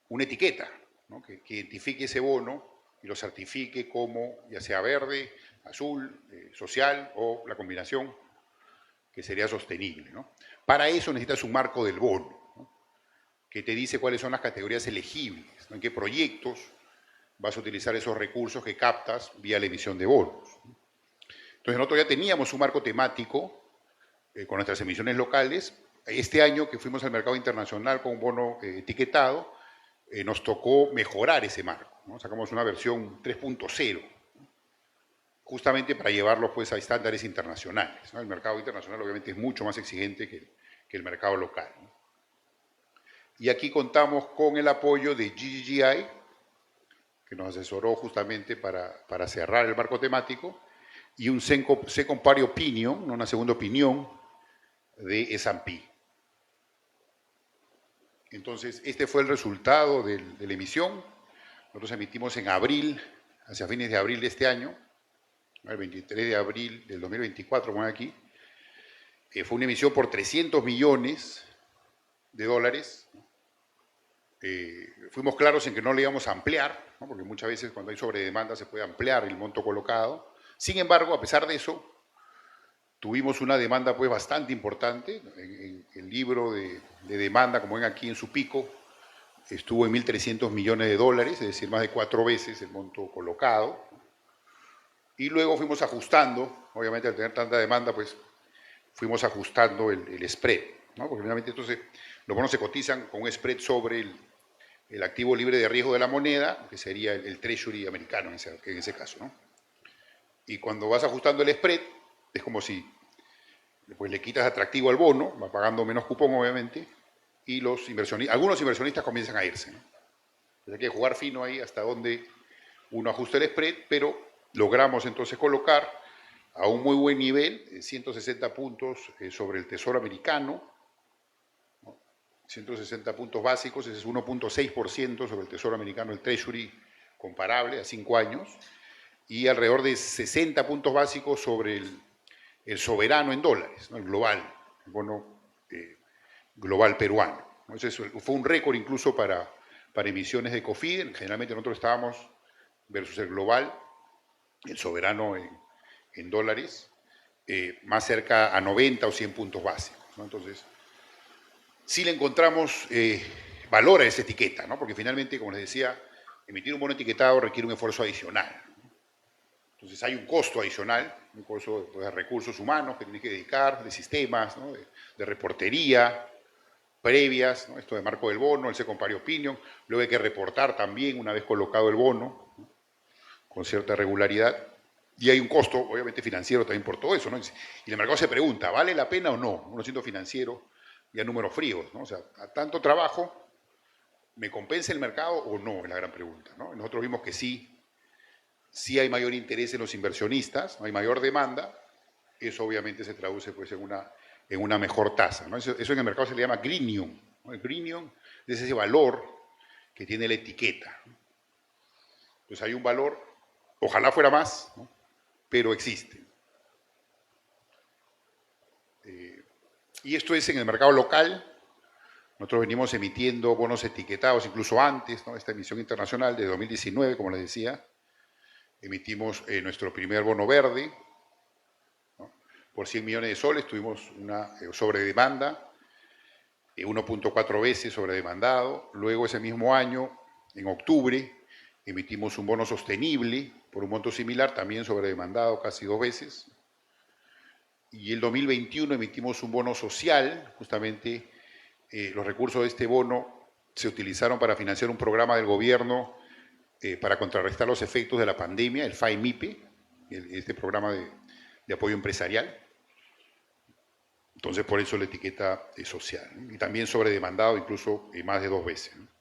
S3: una etiqueta, ¿no? que identifique ese bono y lo certifique como ya sea verde, azul, social o la combinación, que sería sostenible, ¿no? Para eso necesitas un marco del bono, ¿no? Que te dice cuáles son las categorías elegibles, ¿no? En qué proyectos vas a utilizar esos recursos que captas vía la emisión de bonos. Entonces nosotros ya teníamos un marco temático con nuestras emisiones locales. Este año que fuimos al mercado internacional con un bono etiquetado, nos tocó mejorar ese marco, ¿no? Sacamos una versión 3.0, justamente para llevarlos pues a estándares internacionales, ¿no? El mercado internacional obviamente es mucho más exigente que el mercado local, ¿no? Y aquí contamos con el apoyo de GGGI, que nos asesoró justamente para cerrar el marco temático, y un second party opinion, una segunda opinión de S&P. Entonces, este fue el resultado de la emisión. Nosotros emitimos en abril, hacia fines de abril de este año, el 23 de abril del 2024, como aquí. Fue una emisión por 300 millones de dólares. Fuimos claros en que no le íbamos a ampliar, ¿no? Porque muchas veces cuando hay sobredemanda se puede ampliar el monto colocado. Sin embargo, a pesar de eso, tuvimos una demanda pues bastante importante. En el libro de demanda, como ven aquí en su pico, estuvo en 1.300 millones de dólares, es decir, más de 4 veces el monto colocado. Y luego fuimos ajustando, obviamente al tener tanta demanda, pues fuimos ajustando el spread, ¿no? Porque finalmente entonces los bonos se cotizan con un spread sobre el activo libre de riesgo de la moneda, que sería el Treasury americano en ese caso, ¿no? Y cuando vas ajustando el spread, es como si pues, le quitas atractivo al bono, va pagando menos cupón obviamente, y algunos inversionistas comienzan a irse, ¿no? Entonces hay que jugar fino ahí hasta donde uno ajusta el spread, pero logramos entonces colocar a un muy buen nivel, 160 puntos sobre el Tesoro americano, 160 puntos básicos, ese es 1.6% sobre el Tesoro americano, el Treasury comparable a 5 años, y alrededor de 60 puntos básicos sobre el soberano en dólares, ¿no? El global, el bono global peruano, ¿no? Eso fue un récord incluso para emisiones de COFIDE. Generalmente nosotros estábamos versus el global, el soberano en dólares, más cerca a 90 o 100 puntos básicos, ¿no? Entonces, sí le encontramos valor a esa etiqueta, ¿no? Porque finalmente, como les decía, emitir un bono etiquetado requiere un esfuerzo adicional. Entonces hay un costo adicional, un costo de recursos humanos que tienes que dedicar, de sistemas, ¿no? de reportería previas, ¿no? Esto de marco del bono, el second party opinion, luego hay que reportar también una vez colocado el bono, ¿no? Con cierta regularidad, y hay un costo, obviamente financiero también por todo eso, ¿no? Y el mercado se pregunta, ¿vale la pena o no? Uno siendo financiero, ya números fríos, ¿no? O sea, a tanto trabajo, ¿me compensa el mercado o no? Es la gran pregunta, ¿no? Nosotros vimos que sí hay mayor interés en los inversionistas, no hay mayor demanda, eso obviamente se traduce pues en una mejor tasa, ¿no? Eso en el mercado se le llama greenium, ¿no? El greenium es ese valor que tiene la etiqueta. Entonces hay un valor, ojalá fuera más, ¿no? Pero existe. Y esto es en el mercado local. Nosotros venimos emitiendo bonos etiquetados incluso antes, ¿no? Esta emisión internacional de 2019, como les decía, emitimos nuestro primer bono verde, ¿no? Por 100 millones de soles, tuvimos una sobredemanda, 1.4 veces sobredemandado. Luego ese mismo año, en octubre, emitimos un bono sostenible por un monto similar, también sobredemandado casi 2 veces. Y el 2021 emitimos un bono social, justamente los recursos de este bono se utilizaron para financiar un programa del gobierno para contrarrestar los efectos de la pandemia, el FAEMIPE, este programa de apoyo empresarial. Entonces, por eso la etiqueta es social, ¿no? Y también sobredemandado incluso más de 2 veces, ¿no?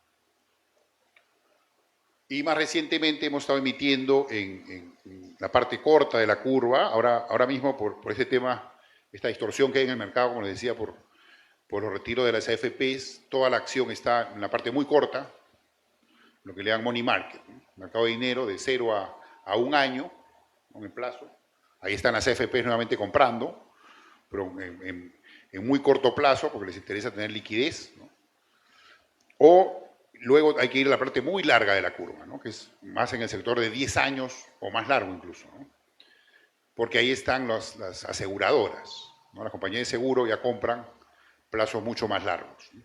S3: Y más recientemente hemos estado emitiendo en la parte corta de la curva, ahora mismo por este tema, esta distorsión que hay en el mercado, como les decía, por los retiros de las AFPs, toda la acción está en la parte muy corta, lo que le dan money market, ¿no? Mercado de dinero de 0 a 1 año, ¿no? En plazo. Ahí están las AFPs nuevamente comprando, pero en muy corto plazo, porque les interesa tener liquidez, ¿no? O luego hay que ir a la parte muy larga de la curva, ¿no? Que es más en el sector de 10 años o más largo incluso, ¿no? Porque ahí están las aseguradoras, ¿no? Las compañías de seguro ya compran plazos mucho más largos, ¿no?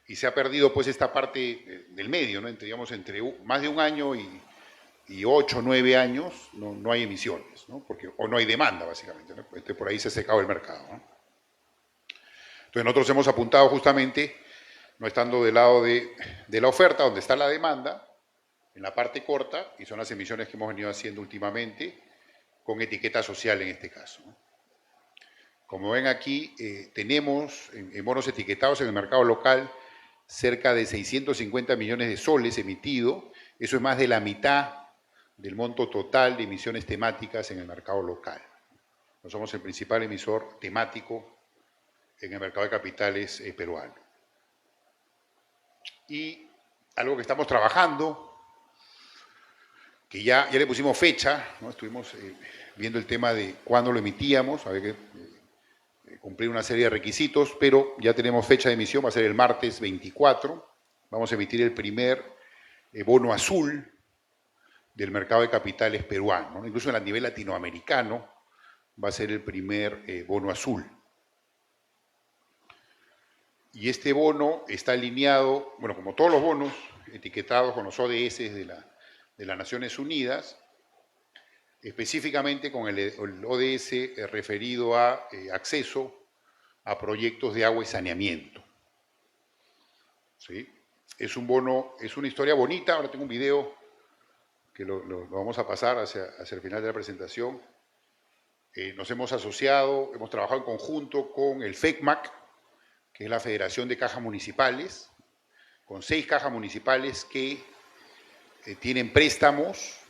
S3: Y se ha perdido pues esta parte del medio, ¿no? Digamos, entre más de 1 año y 8 o 9 años no hay emisiones, ¿no? O no hay demanda, básicamente, ¿no? Por ahí se ha secado el mercado, ¿no? Entonces nosotros hemos apuntado justamente, no estando del lado de la oferta, donde está la demanda, en la parte corta, y son las emisiones que hemos venido haciendo últimamente, con etiqueta social en este caso, ¿no? Como ven aquí, tenemos en bonos etiquetados en el mercado local cerca de 650 millones de soles emitidos. Eso es más de la mitad del monto total de emisiones temáticas en el mercado local. Nosotros somos el principal emisor temático en el mercado de capitales peruano. Y algo que estamos trabajando, que ya le pusimos fecha, ¿no? Estuvimos viendo el tema de cuándo lo emitíamos, había que cumplir una serie de requisitos, pero ya tenemos fecha de emisión, va a ser el martes 24. Vamos a emitir el primer bono azul del mercado de capitales peruano, ¿no? Incluso a nivel latinoamericano va a ser el primer bono azul. Y este bono está alineado, bueno, como todos los bonos, etiquetados con los ODS de las Naciones Unidas, específicamente con el ODS referido a acceso a proyectos de agua y saneamiento. ¿Sí? Es un bono, es una historia bonita. Ahora tengo un video que lo vamos a pasar hacia el final de la presentación. Nos hemos asociado, hemos trabajado en conjunto con el FECMAC, que es la Federación de Cajas Municipales, con 6 cajas municipales que tienen préstamos,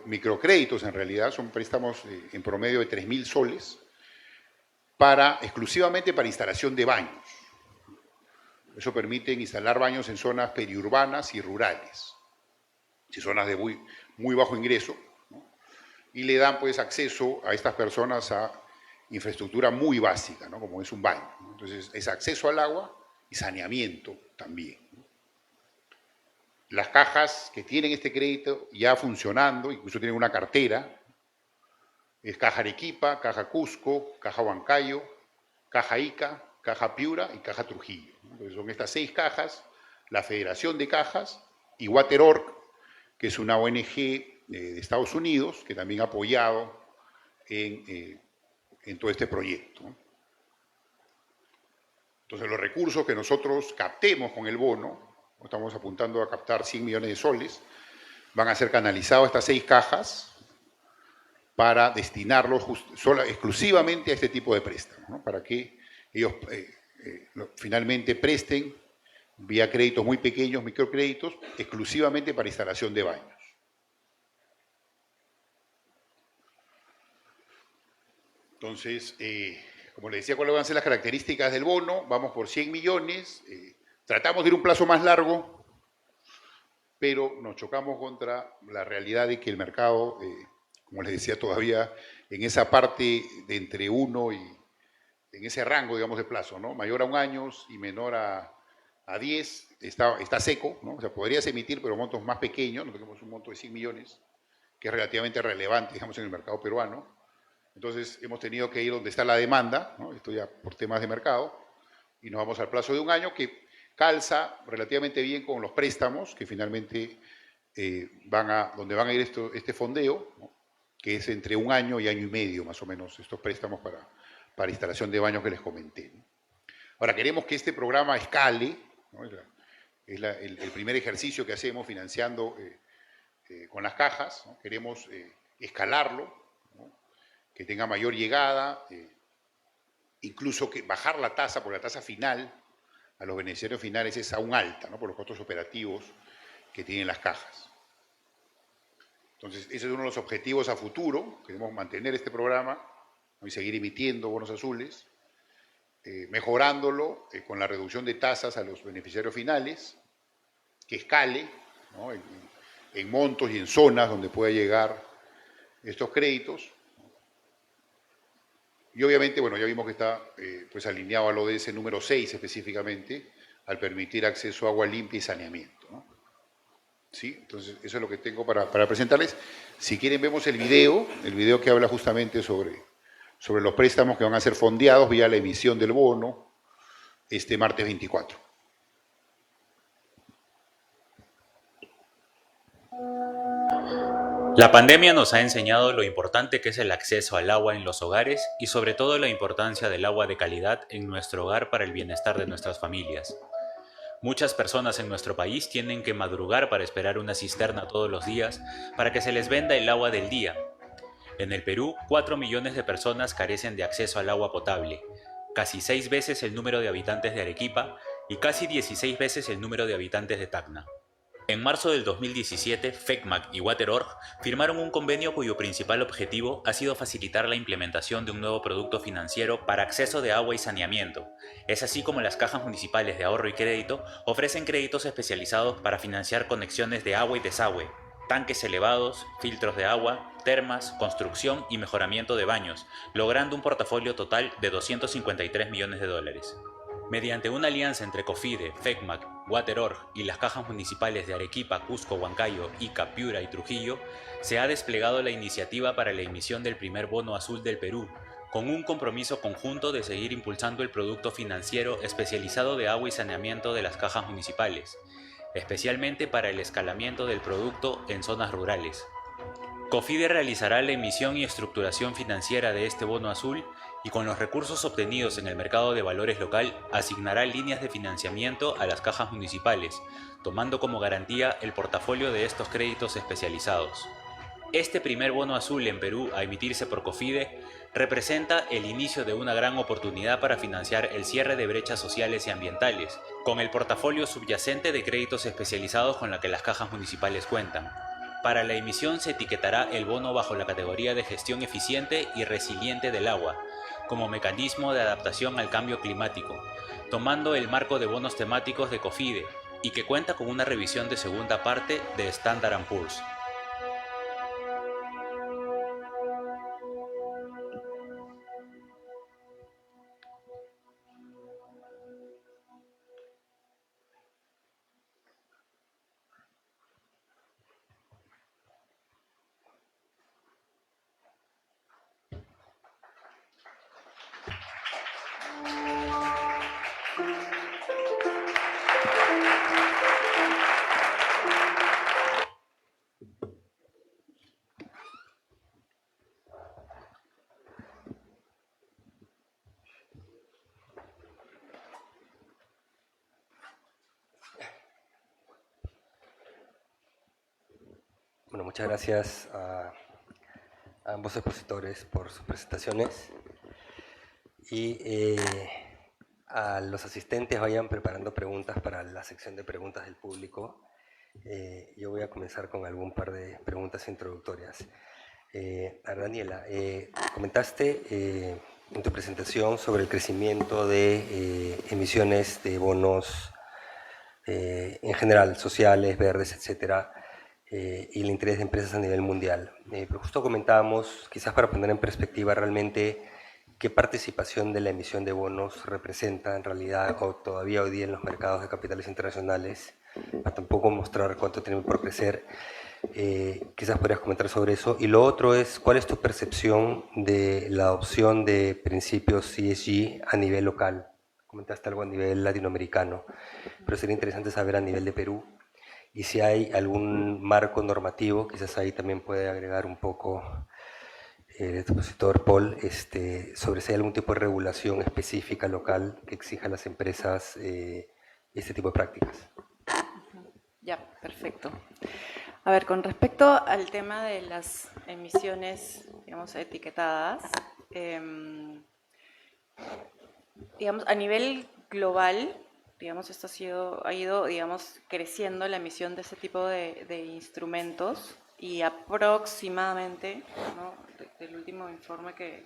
S3: microcréditos en realidad, son préstamos en promedio de 3.000 soles, exclusivamente para instalación de baños. Eso permite instalar baños en zonas periurbanas y rurales, en zonas de muy bajo ingreso, ¿no? Y le dan pues acceso a estas personas a infraestructura muy básica, ¿no? Como es un baño, ¿no? Entonces es acceso al agua y saneamiento también, ¿no? Las cajas que tienen este crédito ya funcionando, incluso tienen una cartera, es Caja Arequipa, Caja Cusco, Caja Huancayo, Caja Ica, Caja Piura y Caja Trujillo. Entonces son estas 6 cajas, la Federación de Cajas y Water.org, que es una ONG de Estados Unidos, que también ha apoyado en todo este proyecto. Entonces los recursos que nosotros captemos con el bono, estamos apuntando a captar 100 millones de soles, van a ser canalizados a estas 6 cajas para destinarlos exclusivamente a este tipo de préstamos, ¿no? Para que ellos finalmente presten vía créditos muy pequeños, microcréditos, exclusivamente para instalación de baños. Entonces, como les decía, cuáles van a ser las características del bono, vamos por 100 millones, tratamos de ir un plazo más largo, pero nos chocamos contra la realidad de que el mercado, como les decía, todavía en esa parte de entre 1 y en ese rango, digamos, de plazo, ¿no? Mayor a 1 año y menor a 10, está seco, ¿no? O sea, podrías emitir, pero montos más pequeños, no tenemos un monto de 100 millones, que es relativamente relevante, digamos, en el mercado peruano. Entonces, hemos tenido que ir donde está la demanda, ¿no? Esto ya por temas de mercado, y nos vamos al plazo de 1 año, que calza relativamente bien con los préstamos, que finalmente donde van a ir este fondeo, ¿no? Que es entre 1 año y 1 año y medio, más o menos, estos préstamos para instalación de baños que les comenté, ¿no? Ahora, queremos que este programa escale, ¿no? Es el primer ejercicio que hacemos financiando con las cajas, ¿no? Queremos escalarlo, ¿no? Que tenga mayor llegada, incluso que bajar la tasa, porque la tasa final a los beneficiarios finales es aún alta, ¿no? Por los costos operativos que tienen las cajas. Entonces, ese es uno de los objetivos a futuro. Queremos mantener este programa, ¿no? Y seguir emitiendo bonos azules, mejorándolo con la reducción de tasas a los beneficiarios finales, que escale, ¿no? En montos y en zonas donde pueda llegar estos créditos. Y obviamente, bueno, ya vimos que está pues alineado al ODS número 6 específicamente, al permitir acceso a agua limpia y saneamiento, ¿no? ¿Sí? Entonces, eso es lo que tengo para presentarles. Si quieren, vemos el video que habla justamente sobre los préstamos que van a ser fondeados vía la emisión del bono este martes 24.
S4: La pandemia nos ha enseñado lo importante que es el acceso al agua en los hogares y sobre todo la importancia del agua de calidad en nuestro hogar para el bienestar de nuestras familias. Muchas personas en nuestro país tienen que madrugar para esperar una cisterna todos los días para que se les venda el agua del día. En el Perú, 4 millones de personas carecen de acceso al agua potable, casi 6 veces el número de habitantes de Arequipa y casi 16 veces el número de habitantes de Tacna. En marzo del 2017, FECMAC y WaterOrg firmaron un convenio cuyo principal objetivo ha sido facilitar la implementación de un nuevo producto financiero para acceso de agua y saneamiento. Es así como las cajas municipales de ahorro y crédito ofrecen créditos especializados para financiar conexiones de agua y desagüe, tanques elevados, filtros de agua, termas, construcción y mejoramiento de baños, logrando un portafolio total de $253 millones. Mediante una alianza entre COFIDE, FECMAC, WaterOrg y las cajas municipales de Arequipa, Cusco, Huancayo, Ica, Piura y Trujillo, se ha desplegado la iniciativa para la emisión del primer bono azul del Perú, con un compromiso conjunto de seguir impulsando el producto financiero especializado de agua y saneamiento de las cajas municipales, especialmente para el escalamiento del producto en zonas rurales. COFIDE realizará la emisión y estructuración financiera de este bono azul y con los recursos obtenidos en el mercado de valores local asignará líneas de financiamiento a las cajas municipales, tomando como garantía el portafolio de estos créditos especializados. Este primer bono azul en Perú a emitirse por COFIDE representa el inicio de una gran oportunidad para financiar el cierre de brechas sociales y ambientales, con el portafolio subyacente de créditos especializados con la que las cajas municipales cuentan. Para la emisión se etiquetará el bono bajo la categoría de gestión eficiente y resiliente del agua, como mecanismo de adaptación al cambio climático, tomando el marco de bonos temáticos de COFIDE y que cuenta con una revisión de segunda parte de Standard & Poor's.
S1: Bueno, muchas gracias a ambos expositores por sus presentaciones y a los asistentes vayan preparando preguntas para la sección de preguntas del público. Yo voy a comenzar con algún par de preguntas introductorias. Daniela, comentaste en tu presentación sobre el crecimiento de emisiones de bonos en general, sociales, verdes, etcétera, y el interés de empresas a nivel mundial. Pero justo comentábamos, quizás para poner en perspectiva realmente qué participación de la emisión de bonos representa en realidad o todavía hoy día en los mercados de capitales internacionales, para tampoco mostrar cuánto tenemos por crecer. Quizás podrías comentar sobre eso. Y lo otro es, ¿cuál es tu percepción de la adopción de principios ESG a nivel local? Comentaste algo a nivel latinoamericano, pero sería interesante saber a nivel de Perú. Y si hay algún marco normativo, quizás ahí también puede agregar un poco el expositor Paul, sobre si hay algún tipo de regulación específica local que exija a las empresas este tipo de prácticas.
S2: Ya, perfecto. A ver, con respecto al tema de las emisiones, digamos, etiquetadas, digamos, a nivel global, digamos, esto ha ido, digamos, creciendo la emisión de este tipo de instrumentos y aproximadamente, ¿no?, del último informe que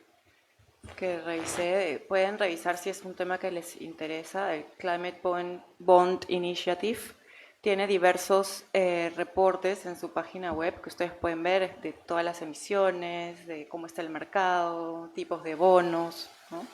S2: revisé, pueden revisar si es un tema que les interesa, el Climate Bond Initiative. Tiene diversos reportes en su página web que ustedes pueden ver de todas las emisiones, de cómo está el mercado, tipos de bonos, ¿no?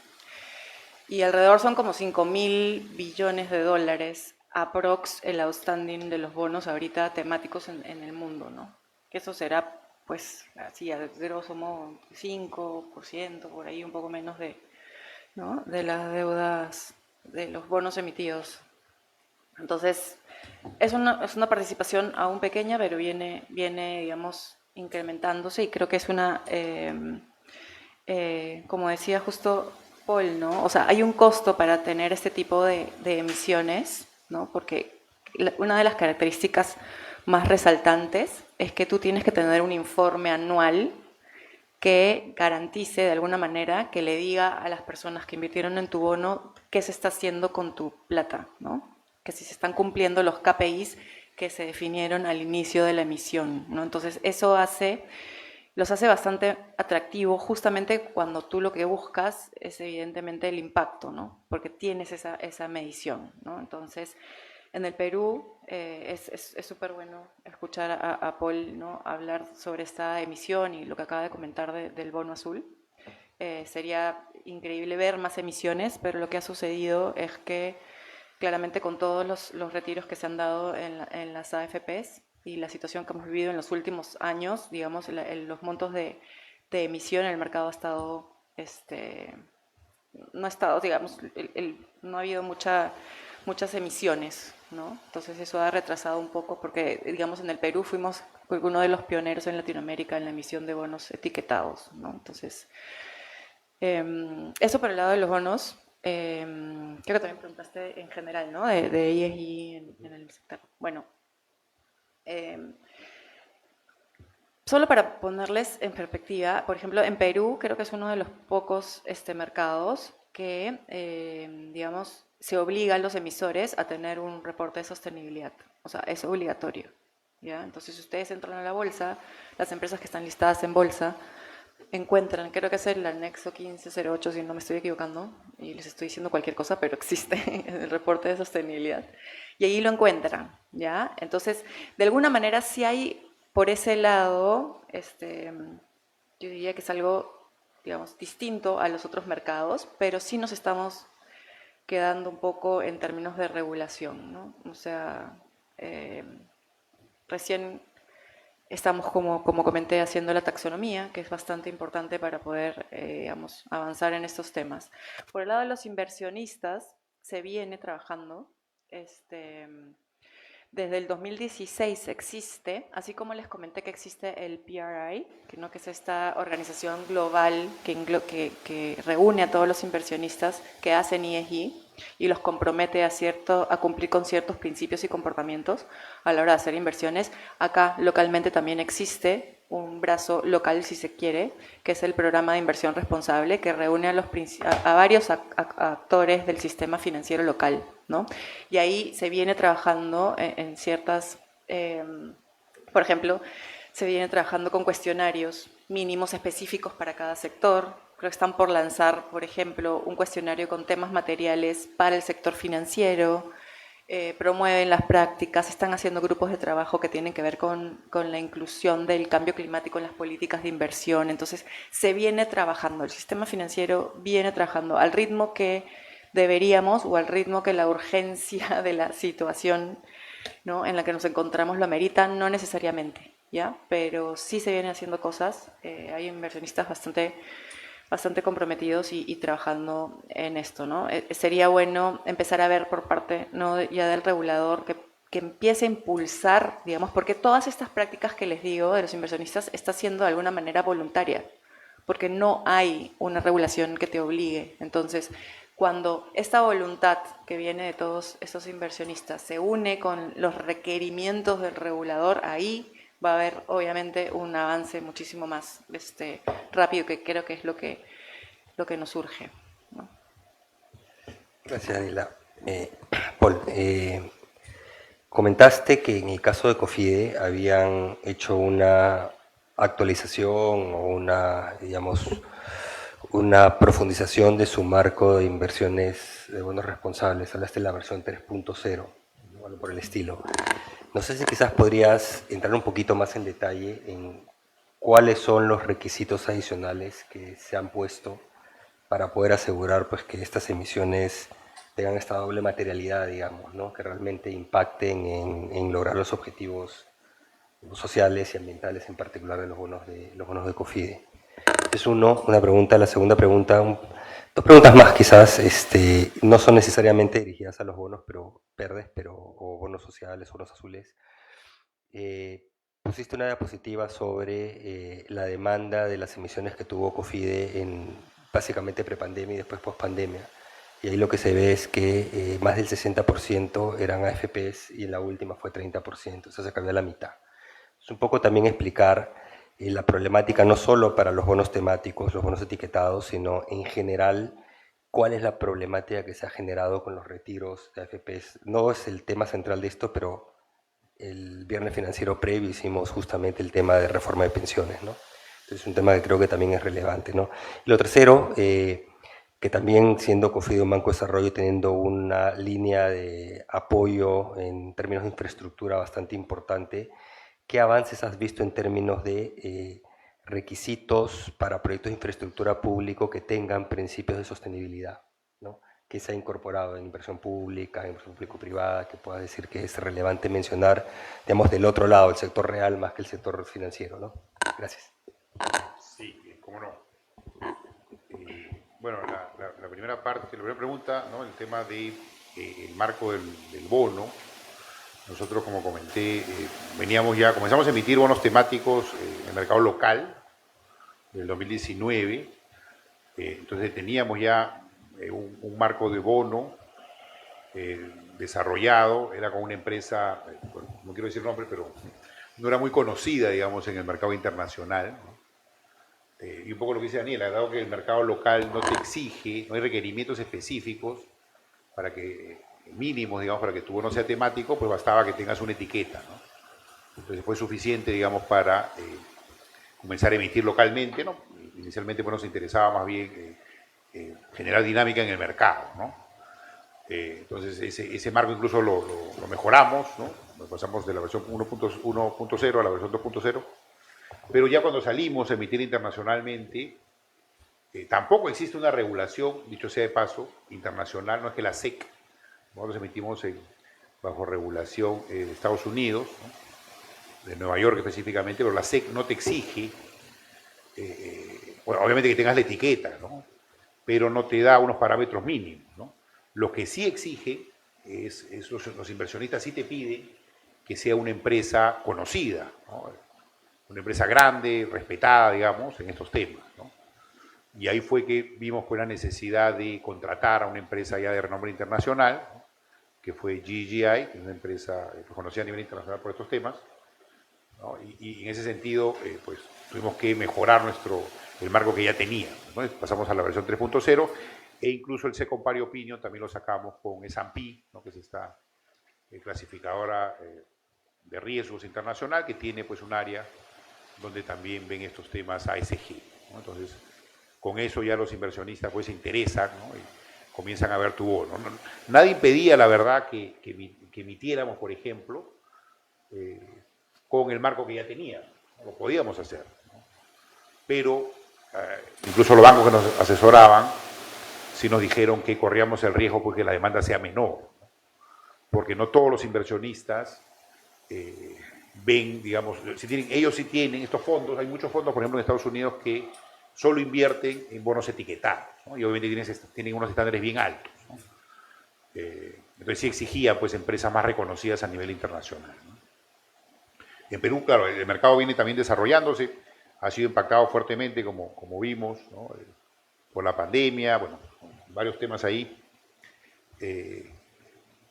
S2: Y alrededor son como 5.000 billones de dólares aprox el outstanding de los bonos ahorita temáticos en el mundo, ¿no? Que eso será, pues, así, a grosso modo, 5%, por ahí un poco menos ¿no?, de las deudas, de los bonos emitidos. Entonces, es una participación aún pequeña, pero viene, digamos, incrementándose y creo que es como decía justo Paul, ¿no? O sea, hay un costo para tener este tipo de emisiones, ¿no? Porque una de las características más resaltantes es que tú tienes que tener un informe anual que garantice de alguna manera, que le diga a las personas que invirtieron en tu bono qué se está haciendo con tu plata, ¿no? Que si se están cumpliendo los KPIs que se definieron al inicio de la emisión, ¿no? Entonces, eso los hace bastante atractivos justamente cuando tú lo que buscas es evidentemente el impacto, ¿no? Porque tienes esa medición, ¿no? Entonces, en el Perú es súper bueno escuchar a Paul, ¿no?, hablar sobre esta emisión y lo que acaba de comentar del bono azul. Sería increíble ver más emisiones, pero lo que ha sucedido es que claramente con todos los retiros que se han dado en las AFPs y la situación que hemos vivido en los últimos años, digamos, los montos de emisión en el mercado ha estado, no ha estado, digamos, no ha habido muchas emisiones, ¿no? Entonces eso ha retrasado un poco porque, digamos, en el Perú fuimos uno de los pioneros en Latinoamérica en la emisión de bonos etiquetados, ¿no? Entonces, eso por el lado de los bonos. Creo que también preguntaste en general, ¿no?, de ESG en el sector. Bueno, solo para ponerles en perspectiva, por ejemplo, en Perú creo que es uno de los pocos mercados que, digamos, se obliga a los emisores a tener un reporte de sostenibilidad. O sea, es obligatorio, ¿ya? Entonces, si ustedes entran a la bolsa, las empresas que están listadas en bolsa encuentran, creo que es el anexo 1508, si no me estoy equivocando, y les estoy diciendo cualquier cosa, pero existe el reporte de sostenibilidad, y ahí lo encuentran, ¿ya? Entonces, de alguna manera sí hay por ese lado, yo diría que es algo, digamos, distinto a los otros mercados, pero sí nos estamos quedando un poco en términos de regulación, ¿no? O sea, recién estamos, como comenté, haciendo la taxonomía, que es bastante importante para poder, digamos, avanzar en estos temas. Por el lado de los inversionistas, se viene trabajando, desde el 2016 existe, así como les comenté que existe el PRI, que es esta organización global que reúne a todos los inversionistas que hacen ESG y los compromete a cumplir con ciertos principios y comportamientos a la hora de hacer inversiones. Acá localmente también existe un brazo local, si se quiere, que es el Programa de Inversión Responsable, que reúne a varios actores del sistema financiero local, ¿no? Y ahí se viene trabajando en ciertas, por ejemplo, se viene trabajando con cuestionarios mínimos específicos para cada sector. Creo que están por lanzar, por ejemplo, un cuestionario con temas materiales para el sector financiero. promueven las prácticas, están haciendo grupos de trabajo que tienen que ver con la inclusión del cambio climático en las políticas de inversión. Entonces, se viene trabajando, el sistema financiero viene trabajando al ritmo que deberíamos o al ritmo que la urgencia de la situación, ¿no?, en la que nos encontramos lo amerita, no necesariamente, ¿ya? Pero sí se vienen haciendo cosas, hay inversionistas bastante comprometidos y trabajando en esto, ¿no? Sería bueno empezar a ver por parte, ¿no?, ya del regulador que empiece a impulsar, digamos, porque todas estas prácticas que les digo de los inversionistas está siendo de alguna manera voluntaria, porque no hay una regulación que te obligue. Entonces, cuando esta voluntad que viene de todos esos inversionistas se une con los requerimientos del regulador, ahí va a haber obviamente un avance muchísimo más rápido, que creo que es lo que nos urge, ¿no?
S1: Gracias, Daniela. Paul, comentaste que en el caso de Cofide habían hecho una actualización o una profundización de su marco de inversiones de bonos responsables. Hablaste de la versión 3.0, o algo por el estilo. No sé si quizás podrías entrar un poquito más en detalle en cuáles son los requisitos adicionales que se han puesto para poder asegurar, pues, que estas emisiones tengan esta doble materialidad, digamos, ¿no?, que realmente impacten en lograr los objetivos sociales y ambientales, en particular de los bonos de Cofide. Es una pregunta. La segunda pregunta, dos preguntas más quizás, no son necesariamente dirigidas a los bonos verdes, o bonos sociales, bonos azules. Pusiste una diapositiva sobre la demanda de las emisiones que tuvo Cofide en básicamente prepandemia y después pospandemia. Y ahí lo que se ve es que más del 60% eran AFPs y en la última fue 30%, o sea, se cambió a la mitad. Es un poco también explicar la problemática no solo para los bonos temáticos, los bonos etiquetados, sino en general cuál es la problemática que se ha generado con los retiros de AFPs. No es el tema central de esto, pero el viernes financiero previo hicimos justamente el tema de reforma de pensiones, ¿no? Entonces es un tema que creo que también es relevante, ¿no? Y lo tercero, que también siendo Cofide un banco de desarrollo, teniendo una línea de apoyo en términos de infraestructura bastante importante, ¿qué avances has visto en términos de requisitos para proyectos de infraestructura público que tengan principios de sostenibilidad, ¿no?, que se ha incorporado en inversión pública, en inversión público-privada, que puedas decir que es relevante mencionar, digamos, del otro lado, el sector real más que el sector financiero, ¿no? Gracias.
S3: Sí, cómo no. Bueno, la primera parte, la primera pregunta, ¿no?, el tema del marco del bono. Nosotros, como comenté, comenzamos a emitir bonos temáticos en el mercado local en el 2019. Entonces teníamos ya un marco de bono desarrollado, era con una empresa, bueno, no quiero decir nombre, pero no era muy conocida, digamos, en el mercado internacional, ¿no? Y un poco lo que dice Daniela, dado que el mercado local no te exige, no hay requerimientos específicos para que, mínimos, digamos, para que tu bono sea temático, pues bastaba que tengas una etiqueta, ¿no? Entonces fue suficiente, digamos, para comenzar a emitir localmente, ¿no? Inicialmente, pues, nos interesaba más bien generar dinámica en el mercado, ¿no? Entonces ese marco incluso lo mejoramos, ¿no? Nos pasamos de la versión 1.0 a la versión 2.0, pero ya cuando salimos a emitir internacionalmente, tampoco existe una regulación, dicho sea de paso, internacional. No es que la SEC, nosotros emitimos bajo regulación de Estados Unidos, ¿no?, de Nueva York específicamente, pero la SEC no te exige, bueno, obviamente que tengas la etiqueta, ¿no?, pero no te da unos parámetros mínimos, ¿no? Lo que sí exige es los inversionistas sí te piden que sea una empresa conocida, ¿no?, una empresa grande, respetada, digamos, en estos temas, ¿no? Y ahí fue que vimos con la necesidad de contratar a una empresa ya de renombre internacional, ¿no?, que fue GGI, que es una empresa conocida a nivel internacional por estos temas, ¿no? Y en ese sentido, pues tuvimos que mejorar el marco que ya teníamos, ¿no? Pasamos a la versión 3.0, e incluso el Secondary Opinion también lo sacamos con S&P, ¿no?, que es esta clasificadora de riesgos internacional, que tiene, pues, un área donde también ven estos temas ASG, ¿no? Entonces, con eso ya los inversionistas, pues, se interesan, ¿no?, comienzan a ver tu bono. Nadie impedía, la verdad, que emitiéramos, por ejemplo, con el marco que ya tenía. Lo podíamos hacer. ¿No? Pero incluso los bancos que nos asesoraban sí nos dijeron que corríamos el riesgo porque la demanda sea menor. ¿No? Porque no todos los inversionistas ven, digamos, ellos sí tienen estos fondos. Hay muchos fondos, por ejemplo, en Estados Unidos que solo invierten en bonos etiquetados, ¿no? Y obviamente tienen unos estándares bien altos, ¿no? Entonces sí exigían pues, empresas más reconocidas a nivel internacional, ¿no? En Perú, claro, el mercado viene también desarrollándose, ha sido impactado fuertemente, como vimos, ¿no? Por la pandemia, bueno, varios temas ahí.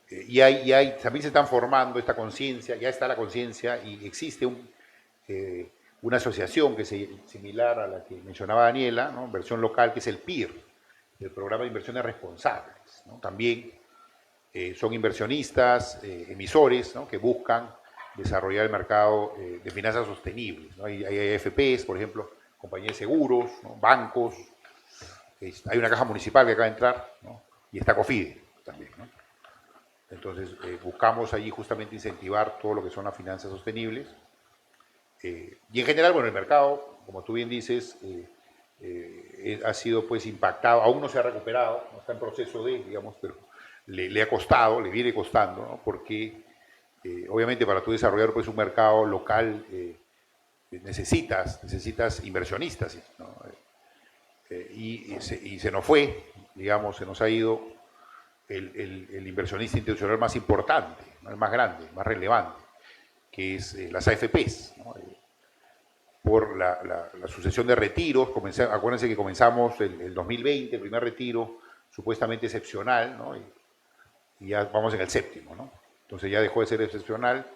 S3: También se están formando esta conciencia, ya está la conciencia y existe una asociación que es similar a la que mencionaba Daniela, ¿no? Versión local, que es el PIR, el Programa de Inversiones Responsables, ¿no? También son inversionistas, emisores, ¿no? Que buscan desarrollar el mercado de finanzas sostenibles, ¿no? Hay AFPs, por ejemplo, compañías de seguros, ¿no? Bancos, hay una caja municipal que acaba de entrar, ¿no? Y está COFIDE también, ¿no? Entonces buscamos allí justamente incentivar todo lo que son las finanzas sostenibles. Y en general, bueno, el mercado, como tú bien dices, ha sido pues impactado, aún no se ha recuperado, no está en proceso de, digamos, pero le ha costado, le viene costando, ¿no? Porque obviamente para tú desarrollar pues un mercado local necesitas inversionistas, ¿no? Y se nos fue, digamos, se nos ha ido el inversionista institucional más importante, ¿no? El más grande, más relevante, que es las AFPs, ¿no? Por la sucesión de retiros. Acuérdense que comenzamos el 2020, el primer retiro supuestamente excepcional, ¿no? Y ya vamos en el séptimo, ¿no? Entonces ya dejó de ser excepcional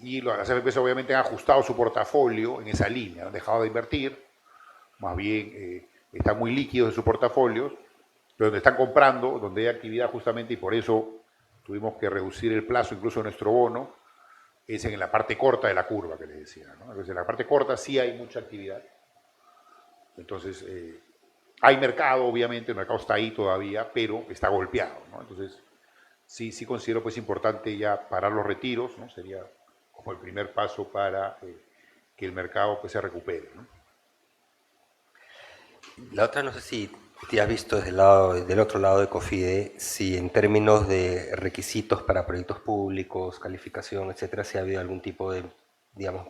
S3: y las AFPs obviamente han ajustado su portafolio en esa línea, han dejado de invertir, más bien están muy líquidos de sus portafolios, pero donde están comprando, donde hay actividad justamente, y por eso tuvimos que reducir el plazo incluso de nuestro bono, es en la parte corta de la curva que les decía, ¿no? Entonces en la parte corta sí hay mucha actividad, entonces hay mercado, obviamente, el mercado está ahí todavía, pero está golpeado, ¿no? Entonces sí considero pues importante ya parar los retiros, ¿no? Sería como el primer paso para que el mercado pues se recupere, ¿no?
S1: La otra, no sé si te has visto del otro lado de COFIDE, si en términos de requisitos para proyectos públicos, calificación, etcétera, si ha habido algún tipo de, digamos,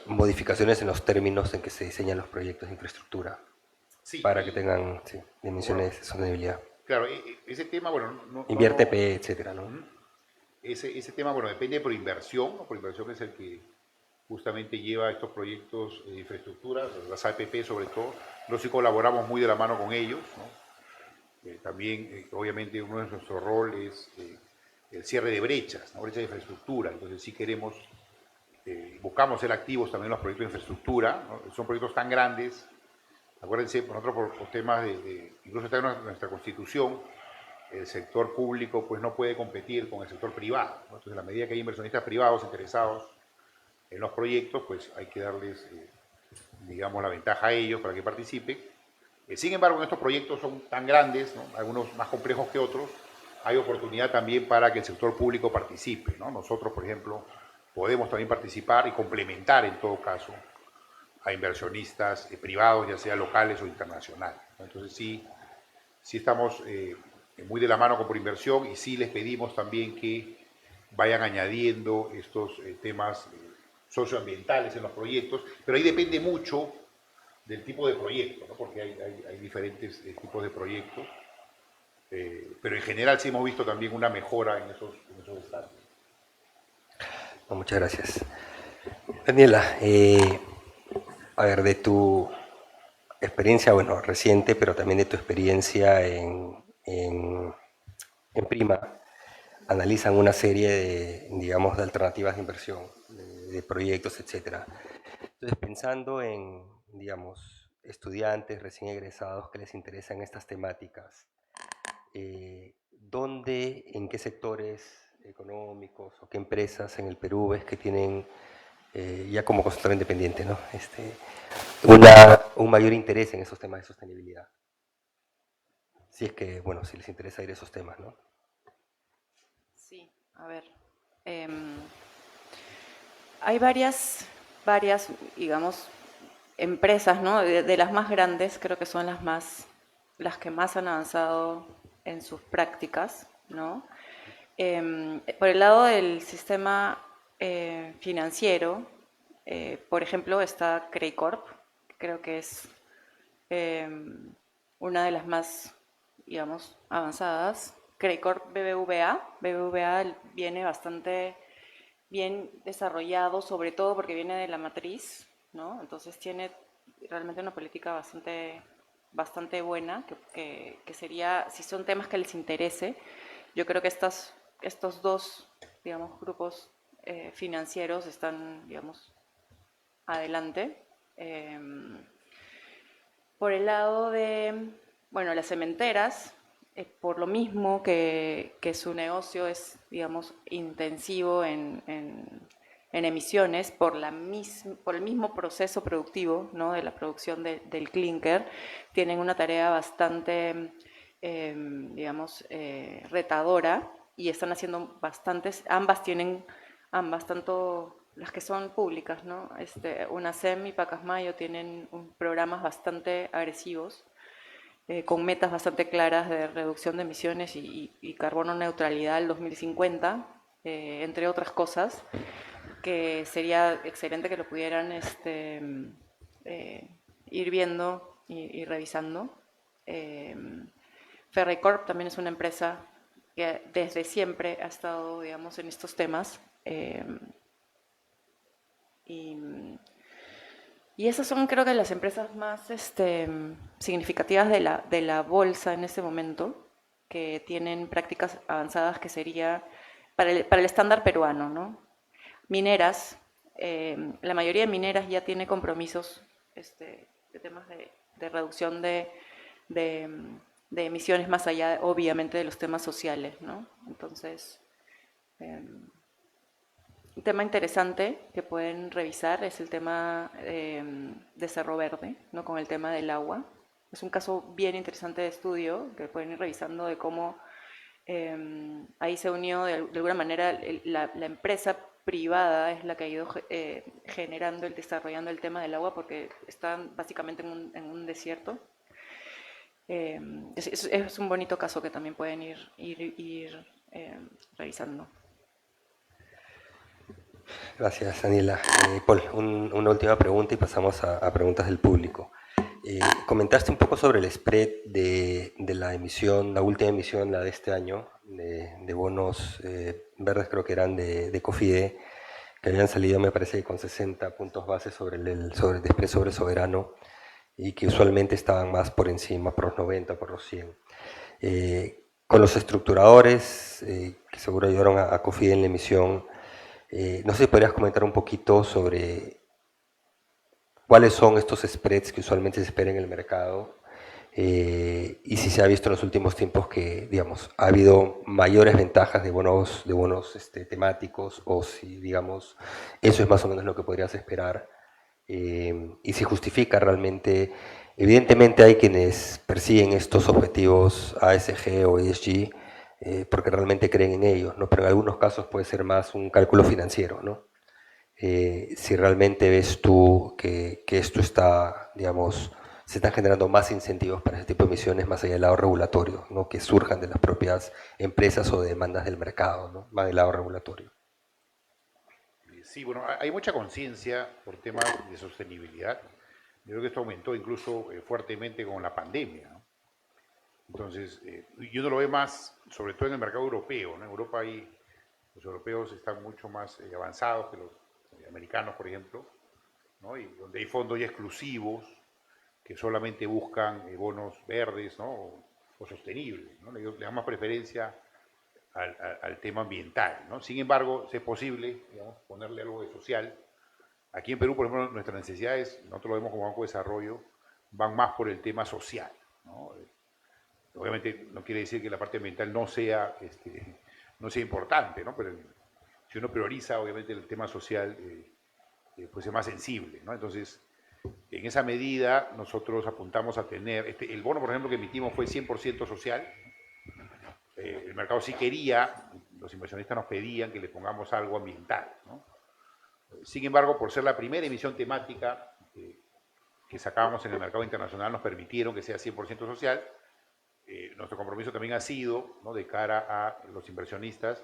S1: modificaciones en los términos en que se diseñan los proyectos de infraestructura, sí, para que tengan dimensiones de sostenibilidad.
S3: Claro, ese tema, bueno,
S1: Invierte P, etcétera, ¿no?
S3: Ese tema, bueno, depende por inversión, ¿no? Por inversión es el que justamente lleva estos proyectos de infraestructura, las APP sobre todo. Nosotros sí colaboramos muy de la mano con ellos, ¿no? También, obviamente, uno de nuestros roles es el cierre de brechas, ¿no? Brechas de infraestructura. Entonces sí queremos, buscamos ser activos también en los proyectos de infraestructura, ¿no? Son proyectos tan grandes. Acuérdense, nosotros por temas incluso está en nuestra Constitución, el sector público pues no puede competir con el sector privado, ¿no? Entonces, en la medida que hay inversionistas privados interesados en los proyectos, pues hay que darles, digamos, la ventaja a ellos para que participen. Sin embargo, en estos proyectos son tan grandes, ¿no? Algunos más complejos que otros, hay oportunidad también para que el sector público participe, ¿no? Nosotros, por ejemplo, podemos también participar y complementar en todo caso a inversionistas privados, ya sea locales o internacionales, ¿no? Entonces sí estamos muy de la mano con Proinversión y sí les pedimos también que vayan añadiendo estos temas socioambientales en los proyectos, pero ahí depende mucho del tipo de proyecto, ¿no? Porque hay diferentes tipos de proyectos, pero en general sí hemos visto también una mejora en esos estados.
S1: No, muchas gracias. Daniela, a ver, de tu experiencia, bueno, reciente, pero también de tu experiencia en Prima, analizan una serie de, digamos, de alternativas de inversión, de proyectos, etcétera. Entonces, pensando en, digamos, estudiantes recién egresados que les interesan estas temáticas, ¿dónde, en qué sectores económicos o qué empresas en el Perú ves que tienen, ya como consultor independiente, ¿no? Un mayor interés en esos temas de sostenibilidad? si es que, bueno, si les interesa ir a esos temas, ¿no?
S2: Sí, a ver. Hay varias, digamos, empresas, ¿no? De las más grandes, creo que son las que más han avanzado en sus prácticas, ¿no? Por el lado del sistema financiero, por ejemplo, está Craycorp, que creo que es eh, una de las más, digamos, avanzadas. Craycorp BBVA viene bastante bien desarrollado, sobre todo porque viene de la matriz, ¿no? Entonces tiene realmente una política bastante buena, que sería, si son temas que les interese, yo creo que estos dos, digamos, grupos financieros están, digamos, adelante. Por el lado de, bueno, las cementeras, por lo mismo que su negocio es, digamos, intensivo en emisiones, por el mismo proceso productivo, ¿no? De la producción del clinker, tienen una tarea bastante, digamos, retadora y están haciendo bastantes, ambas, tanto las que son públicas, ¿no? UNACEM y Pacasmayo tienen programas bastante agresivos, con metas bastante claras de reducción de emisiones y carbono neutralidad al 2050, entre otras cosas, que sería excelente que lo pudieran ir viendo y revisando. Ferrecorp también es una empresa que desde siempre ha estado, digamos, en estos temas. Y, y esas son, creo que, las empresas más significativas de la bolsa en este momento, que tienen prácticas avanzadas que sería para el estándar peruano, ¿no? Mineras, la mayoría de mineras ya tiene compromisos de temas de reducción de, de emisiones más allá, obviamente, de los temas sociales, ¿no? Entonces, un tema interesante que pueden revisar es el tema de Cerro Verde, ¿no? Con el tema del agua. Es un caso bien interesante de estudio que pueden ir revisando de cómo ahí se unió de alguna manera la empresa privada es la que ha ido generando, desarrollando el tema del agua porque están básicamente en un desierto. Es un bonito caso que también pueden ir revisando.
S1: Gracias, Daniela. Paul, una última pregunta y pasamos a preguntas del público. Comentaste un poco sobre el spread de la emisión, la última emisión, la de este año, de bonos verdes, creo que eran de Cofide, que habían salido, me parece, con 60 puntos base sobre el spread sobre el soberano y que usualmente estaban más por encima, por los 90, por los 100. Con los estructuradores, que seguro ayudaron a Cofide en la emisión, no sé si podrías comentar un poquito sobre cuáles son estos spreads que usualmente se esperan en el mercado y si se ha visto en los últimos tiempos que, digamos, ha habido mayores ventajas de bonos temáticos o si, digamos, eso es más o menos lo que podrías esperar y si justifica realmente. Evidentemente hay quienes persiguen estos objetivos ASG o ESG porque realmente creen en ellos, ¿no? Pero en algunos casos puede ser más un cálculo financiero, ¿no? Si realmente ves tú que esto está, digamos, se están generando más incentivos para ese tipo de emisiones más allá del lado regulatorio, ¿no? Que surjan de las propias empresas o demandas del mercado, ¿no? Más del lado regulatorio.
S3: Sí, bueno, hay mucha conciencia por temas de sostenibilidad. Yo creo que esto aumentó incluso fuertemente con la pandemia, ¿no? Entonces, y uno lo ve más, sobre todo en el mercado europeo, ¿no? En Europa los europeos están mucho más avanzados que los americanos, por ejemplo, ¿no? Y donde hay fondos ya exclusivos que solamente buscan bonos verdes, ¿no? O sostenibles, ¿no? Le dan más preferencia al tema ambiental, ¿no? Sin embargo, si es posible, digamos, ponerle algo de social. Aquí en Perú, por ejemplo, nuestras necesidades, nosotros lo vemos como Banco de Desarrollo, van más por el tema social, ¿no? Obviamente no quiere decir que la parte ambiental no sea importante, ¿no? Pero si uno prioriza, obviamente, el tema social, pues es más sensible, ¿no? Entonces, En esa medida, nosotros apuntamos a tener, el bono, por ejemplo, que emitimos fue 100% social. El mercado sí quería, los inversionistas nos pedían que le pongamos algo ambiental, ¿no? Sin embargo, por ser la primera emisión temática que sacábamos en el mercado internacional, nos permitieron que sea 100% social. Nuestro compromiso también ha sido, ¿no?, de cara a los inversionistas,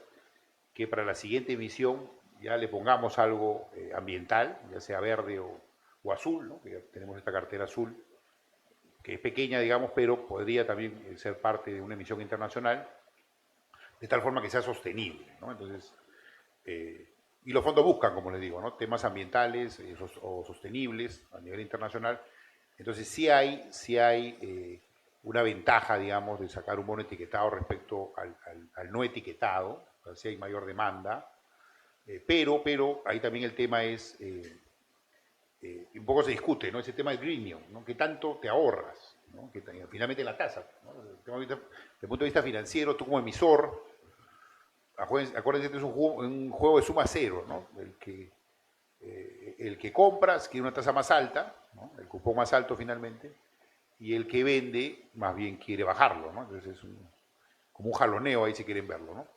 S3: que para la siguiente emisión ya le pongamos algo ambiental, ya sea verde o azul, ¿no?, que ya tenemos esta cartera azul, que es pequeña, digamos, pero podría también ser parte de una emisión internacional, de tal forma que sea sostenible, ¿no? Entonces, y los fondos buscan, como les digo, ¿no?, temas ambientales o sostenibles a nivel internacional. Entonces sí hay una ventaja, digamos, de sacar un bono etiquetado respecto al no etiquetado, o sea, sí hay mayor demanda, pero ahí también el tema es, un poco se discute, ¿no?, ese tema del greenium, ¿no?, que tanto te ahorras, ¿no?, que finalmente la tasa, ¿no?, desde el punto de vista financiero, tú como emisor, acuérdense que es un juego de suma cero, ¿no? El que compras quiere una tasa más alta, ¿no?, el cupón más alto finalmente, y el que vende más bien quiere bajarlo, ¿no? Entonces es como un jaloneo ahí si quieren verlo, ¿no?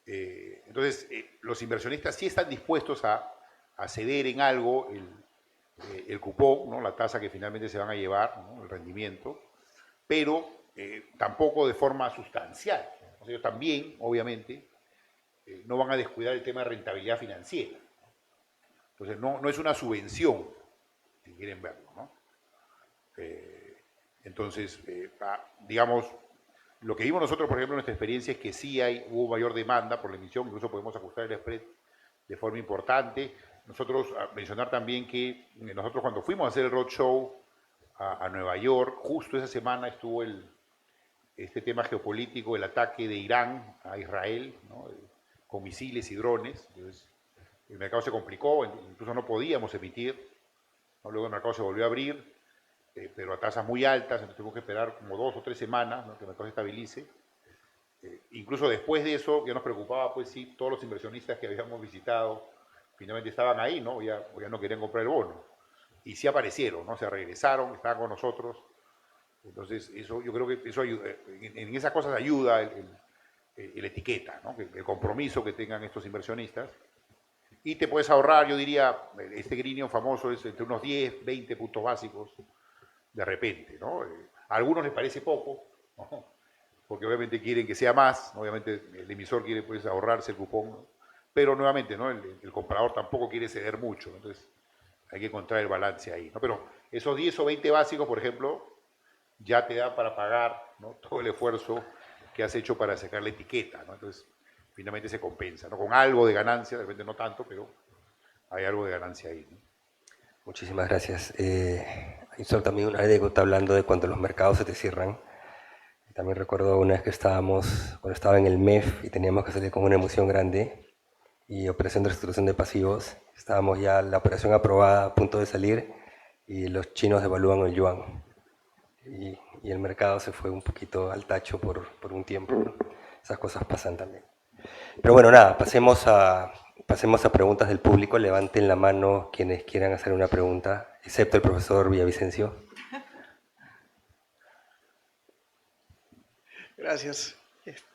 S3: Entonces los inversionistas sí están dispuestos a ceder en algo el cupón, ¿no?, la tasa que finalmente se van a llevar, ¿no?, el rendimiento, pero tampoco de forma sustancial. Ellos también, obviamente, no van a descuidar el tema de rentabilidad financiera. Entonces, no es una subvención, si quieren verlo, ¿no? Entonces, digamos, lo que vimos nosotros, por ejemplo, en nuestra experiencia es que sí hubo mayor demanda por la emisión, incluso podemos ajustar el spread de forma importante. Nosotros, mencionar también que nosotros cuando fuimos a hacer el roadshow a Nueva York, justo esa semana estuvo este tema geopolítico, el ataque de Irán a Israel, ¿no?, con misiles y drones. Entonces, el mercado se complicó, incluso no podíamos emitir, ¿no? Luego el mercado se volvió a abrir, pero a tasas muy altas, entonces tuvimos que esperar como 2 o 3 semanas, ¿no?, que el mercado se estabilice. Incluso después de eso, ya nos preocupaba, pues sí, todos los inversionistas que habíamos visitado finalmente estaban ahí, ¿no?, o ya no querían comprar el bono. Y sí aparecieron, ¿no?, se regresaron, estaban con nosotros. Entonces, eso, yo creo que eso ayuda, en esas cosas ayuda el etiqueta, ¿no?, el compromiso que tengan estos inversionistas. Y te puedes ahorrar, yo diría, este greenium famoso es entre unos 10, 20 puntos básicos de repente, ¿no? A algunos les parece poco, ¿no?, porque obviamente quieren que sea más, obviamente el emisor quiere, pues, ahorrarse el cupón, ¿no?, pero nuevamente, ¿no?, el comprador tampoco quiere ceder mucho, ¿no? Entonces hay que encontrar el balance ahí, ¿no? Pero esos 10 o 20 básicos, por ejemplo, ya te da para pagar, ¿no?, todo el esfuerzo que has hecho para sacar la etiqueta, ¿no? Entonces, finalmente se compensa, ¿no?, con algo de ganancia, de repente no tanto, pero hay algo de ganancia ahí, ¿no?
S1: Muchísimas gracias. Hay solo también una anécdota hablando de cuando los mercados se te cierran. También recuerdo una vez que cuando estaba en el MEF y teníamos que salir con una emoción grande y operación de reestructuración de pasivos. Estábamos ya la operación aprobada, a punto de salir, y los chinos devalúan el yuan. Y el mercado se fue un poquito al tacho por un tiempo, ¿no? Esas cosas pasan también. Pero bueno, nada, pasemos a preguntas del público. Levanten la mano quienes quieran hacer una pregunta, excepto el profesor Villavicencio.
S5: Gracias.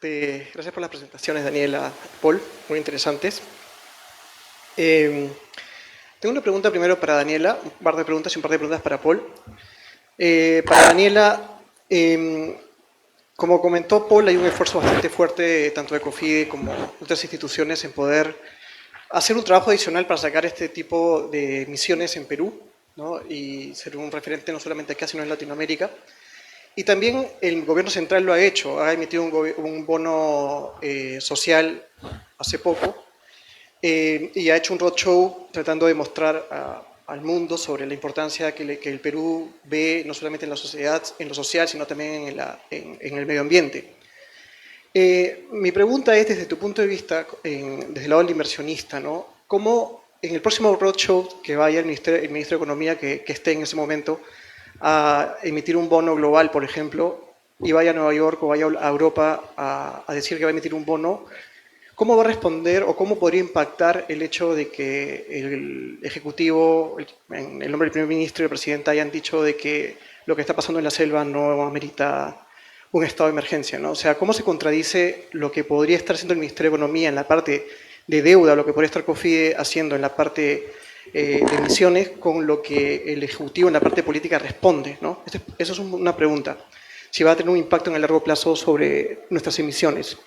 S5: Gracias por las presentaciones, Daniela, Paul, muy interesantes. Tengo una pregunta primero para Daniela, un par de preguntas y un par de preguntas para Paul. Para Daniela, como comentó Paul, hay un esfuerzo bastante fuerte, tanto de COFIDE como de otras instituciones, en poder hacer un trabajo adicional para sacar este tipo de emisiones en Perú, ¿no?, y ser un referente no solamente acá, sino en Latinoamérica. Y también el gobierno central lo ha hecho, ha emitido un bono social hace poco y ha hecho un roadshow tratando de mostrar al mundo sobre la importancia que el Perú ve no solamente en la sociedad, en lo social, sino también en el medio ambiente. Mi pregunta es, desde tu punto de vista, desde el lado del inversionista, ¿no?, ¿cómo en el próximo roadshow que vaya el ministro de Economía que esté en ese momento a emitir un bono global, por ejemplo, y vaya a Nueva York o vaya a Europa a decir que va a emitir un bono, ¿cómo va a responder o cómo podría impactar el hecho de que el Ejecutivo, en el nombre del primer ministro y el presidente, hayan dicho de que lo que está pasando en la selva no amerita un estado de emergencia, ¿no? O sea, ¿cómo se contradice lo que podría estar haciendo el Ministerio de Economía en la parte de deuda, lo que podría estar COFIDE haciendo en la parte de emisiones, con lo que el Ejecutivo en la parte política responde, ¿no? Eso es una pregunta. Si va a tener un impacto en el largo plazo sobre nuestras emisiones.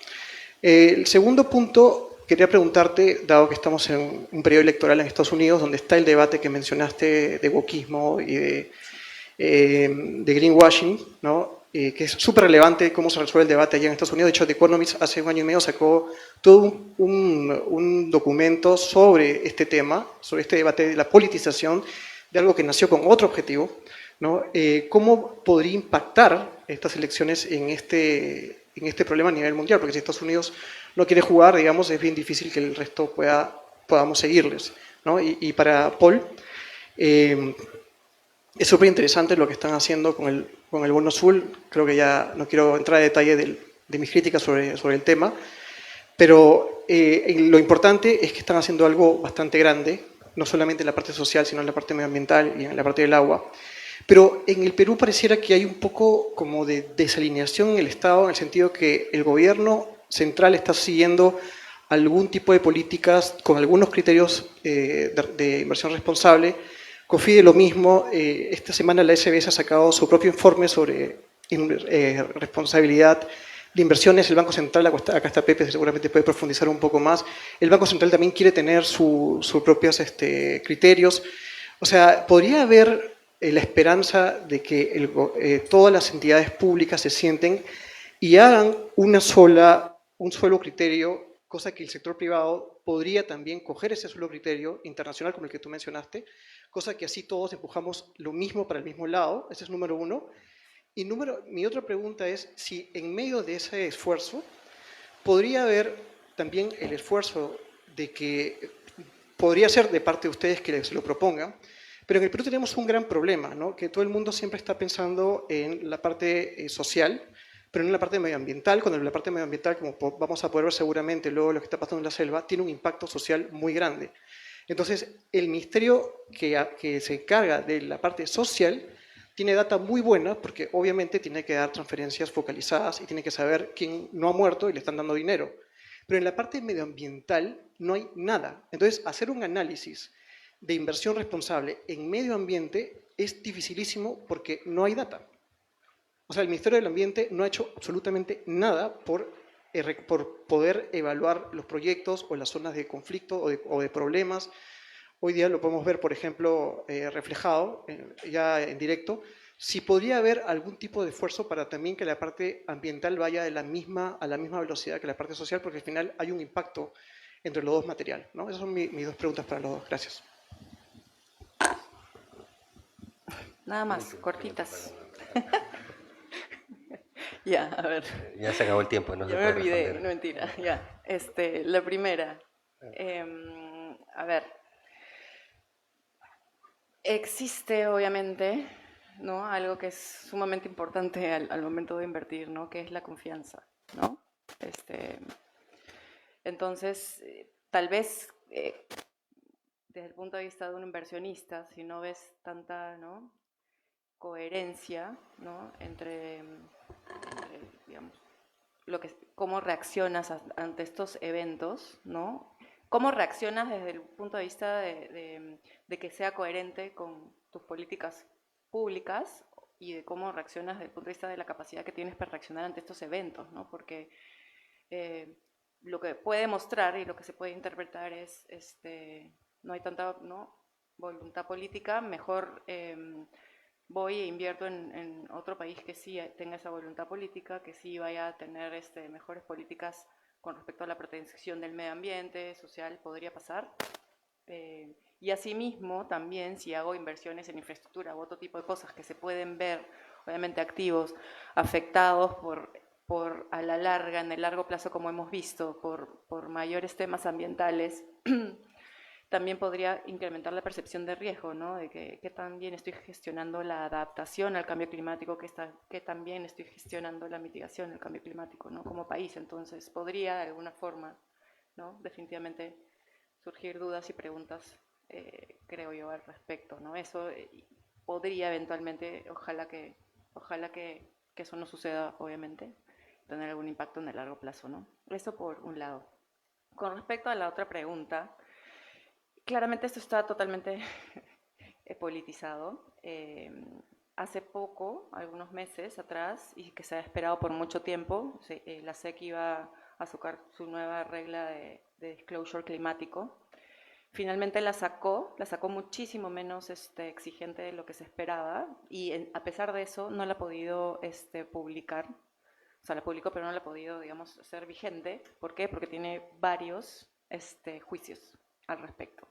S5: El segundo punto, quería preguntarte, dado que estamos en un periodo electoral en Estados Unidos, donde está el debate que mencionaste de wokismo y de greenwashing, ¿no? Que es súper relevante cómo se resuelve el debate allá en Estados Unidos. De hecho, The Economist hace un año y medio sacó todo un documento sobre este tema, sobre este debate de la politización de algo que nació con otro objetivo, ¿no? ¿Cómo podría impactar estas elecciones en este problema a nivel mundial? Porque si Estados Unidos no quiere jugar, digamos, es bien difícil que el resto podamos seguirles, ¿no? Y para Paul, es súper interesante lo que están haciendo con el bono azul. Creo que ya no quiero entrar en detalle de mis críticas sobre el tema, pero lo importante es que están haciendo algo bastante grande, no solamente en la parte social, sino en la parte medioambiental y en la parte del agua. Pero en el Perú pareciera que hay un poco como de desalineación en el Estado, en el sentido que el gobierno central está siguiendo algún tipo de políticas con algunos criterios de inversión responsable. COFIDE lo mismo. Esta semana la SBS ha sacado su propio informe sobre responsabilidad de inversiones. El Banco Central, acá está Pepe, seguramente puede profundizar un poco más. El Banco Central también quiere tener sus propios criterios. O sea, podría haber la esperanza de que todas las entidades públicas se sienten y hagan un solo criterio, cosa que el sector privado podría también coger ese solo criterio internacional como el que tú mencionaste, cosa que así todos empujamos lo mismo para el mismo lado. Ese es número uno. Y mi otra pregunta es si en medio de ese esfuerzo podría haber también el esfuerzo de que podría ser de parte de ustedes que se lo propongan, pero en el Perú tenemos un gran problema, ¿no? Que todo el mundo siempre está pensando en la parte social, pero no en la parte medioambiental, cuando la parte medioambiental, como vamos a poder ver seguramente luego lo que está pasando en la selva, tiene un impacto social muy grande. Entonces, el ministerio que se encarga de la parte social tiene data muy buena, porque obviamente tiene que dar transferencias focalizadas y tiene que saber quién no ha muerto y le están dando dinero. Pero en la parte medioambiental no hay nada. Entonces, hacer un análisis de inversión responsable en medio ambiente es dificilísimo porque no hay data. O sea, el Ministerio del Ambiente no ha hecho absolutamente nada por poder evaluar los proyectos o las zonas de conflicto o de problemas. Hoy día lo podemos ver, por ejemplo, reflejado ya en directo. Si podría haber algún tipo de esfuerzo para también que la parte ambiental vaya a la misma velocidad que la parte social, porque al final hay un impacto entre los dos materiales, ¿no? Esas son mis dos preguntas para los dos. Gracias.
S2: Nada más, cortitas. Ya, a ver.
S1: Ya se acabó el tiempo, no se
S2: Ya me
S1: puede
S2: olvidé,
S1: responder.
S2: no mentira. Ya, la primera. A ver. Existe, obviamente, ¿no? Algo que es sumamente importante al momento de invertir, ¿no? Que es la confianza, ¿no? Entonces, tal vez desde el punto de vista de un inversionista, si no ves tanta, ¿no?, coherencia, ¿no?, entre digamos, cómo reaccionas ante estos eventos, ¿no? ¿Cómo reaccionas desde el punto de vista de que sea coherente con tus políticas públicas y de cómo reaccionas desde el punto de vista de la capacidad que tienes para reaccionar ante estos eventos, ¿no? Porque lo que puede mostrar y lo que se puede interpretar es no hay tanta, ¿no?, voluntad política, mejor voy e invierto en otro país que sí tenga esa voluntad política, que sí vaya a tener mejores políticas con respecto a la protección del medio ambiente, social, podría pasar. Y asimismo, también si hago inversiones en infraestructura u otro tipo de cosas que se pueden ver, obviamente activos, afectados por a la larga, en el largo plazo, como hemos visto, por mayores temas ambientales, también podría incrementar la percepción de riesgo, ¿no? De que también estoy gestionando la adaptación al cambio climático, que también estoy gestionando la mitigación del cambio climático, ¿no?, como país. Entonces, podría de alguna forma ¿no? Definitivamente surgir dudas y preguntas, creo yo, al respecto, ¿no? Eso podría eventualmente, ojalá que eso no suceda, obviamente, tener algún impacto en el largo plazo, ¿no? Eso por un lado. Con respecto a la otra pregunta, claramente esto está totalmente politizado. Hace poco, algunos meses atrás, y que se ha esperado por mucho tiempo, la SEC iba a sacar su nueva regla de disclosure climático. Finalmente la sacó muchísimo menos exigente de lo que se esperaba y a pesar de eso no la ha podido publicar. O sea, la publicó pero no la ha podido, digamos, ser vigente. ¿Por qué? Porque tiene varios juicios al respecto,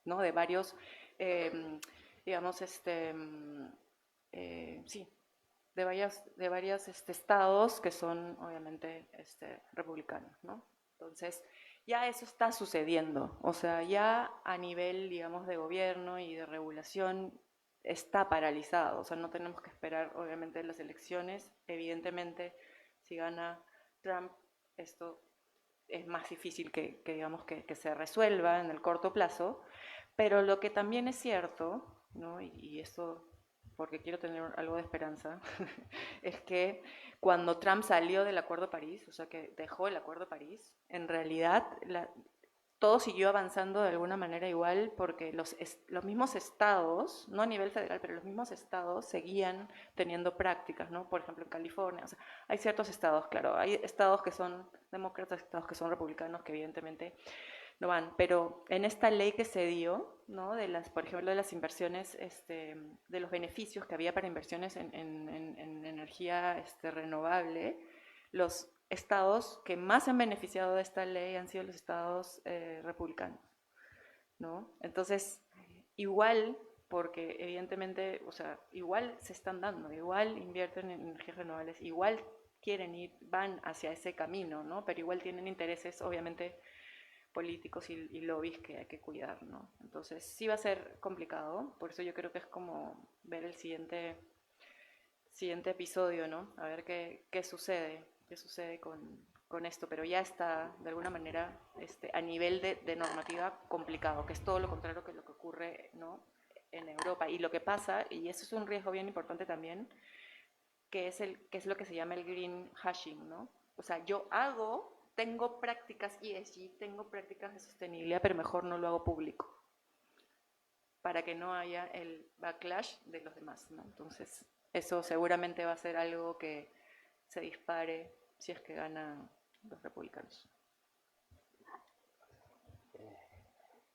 S2: ¿no? De varios, digamos, sí, de varios estados que son obviamente republicanos, ¿no? Entonces, ya eso está sucediendo, o sea, ya a nivel, digamos, de gobierno y de regulación está paralizado, o sea, no tenemos que esperar, obviamente, las elecciones. Evidentemente, si gana Trump, esto es más difícil digamos, que se resuelva en el corto plazo, pero lo que también es cierto, ¿no? Y esto porque quiero tener algo de esperanza, es que cuando Trump salió del Acuerdo de París, o sea, que dejó el Acuerdo de París, en realidad todo siguió avanzando de alguna manera igual porque los mismos estados, no a nivel federal, pero los mismos estados seguían teniendo prácticas, ¿no? Por ejemplo, en California, o sea, hay ciertos estados, claro, hay estados que son demócratas, estados que son republicanos, que evidentemente no van, pero en esta ley que se dio, ¿no? Por ejemplo, de las inversiones, de los beneficios que había para inversiones en energía renovable, los estados que más se han beneficiado de esta ley han sido los estados republicanos, ¿no? Entonces, igual, porque evidentemente, o sea, igual se están dando, igual invierten en energías renovables, igual quieren ir, van hacia ese camino, ¿no? Pero igual tienen intereses, obviamente, políticos y lobbies que hay que cuidar, ¿no? Entonces, sí va a ser complicado, por eso yo creo que es como ver el siguiente episodio, ¿no? A ver qué sucede con esto, pero ya está, de alguna manera, a nivel de normativa complicado, que es todo lo contrario que lo que ocurre, ¿no? En Europa. Y lo que pasa, y eso es un riesgo bien importante también, que es lo que se llama el green hashing, ¿no? O sea, tengo prácticas ESG, tengo prácticas de sostenibilidad, pero mejor no lo hago público, para que no haya el backlash de los demás, ¿no? Entonces, eso seguramente va a ser algo que se dispare si es que ganan los republicanos.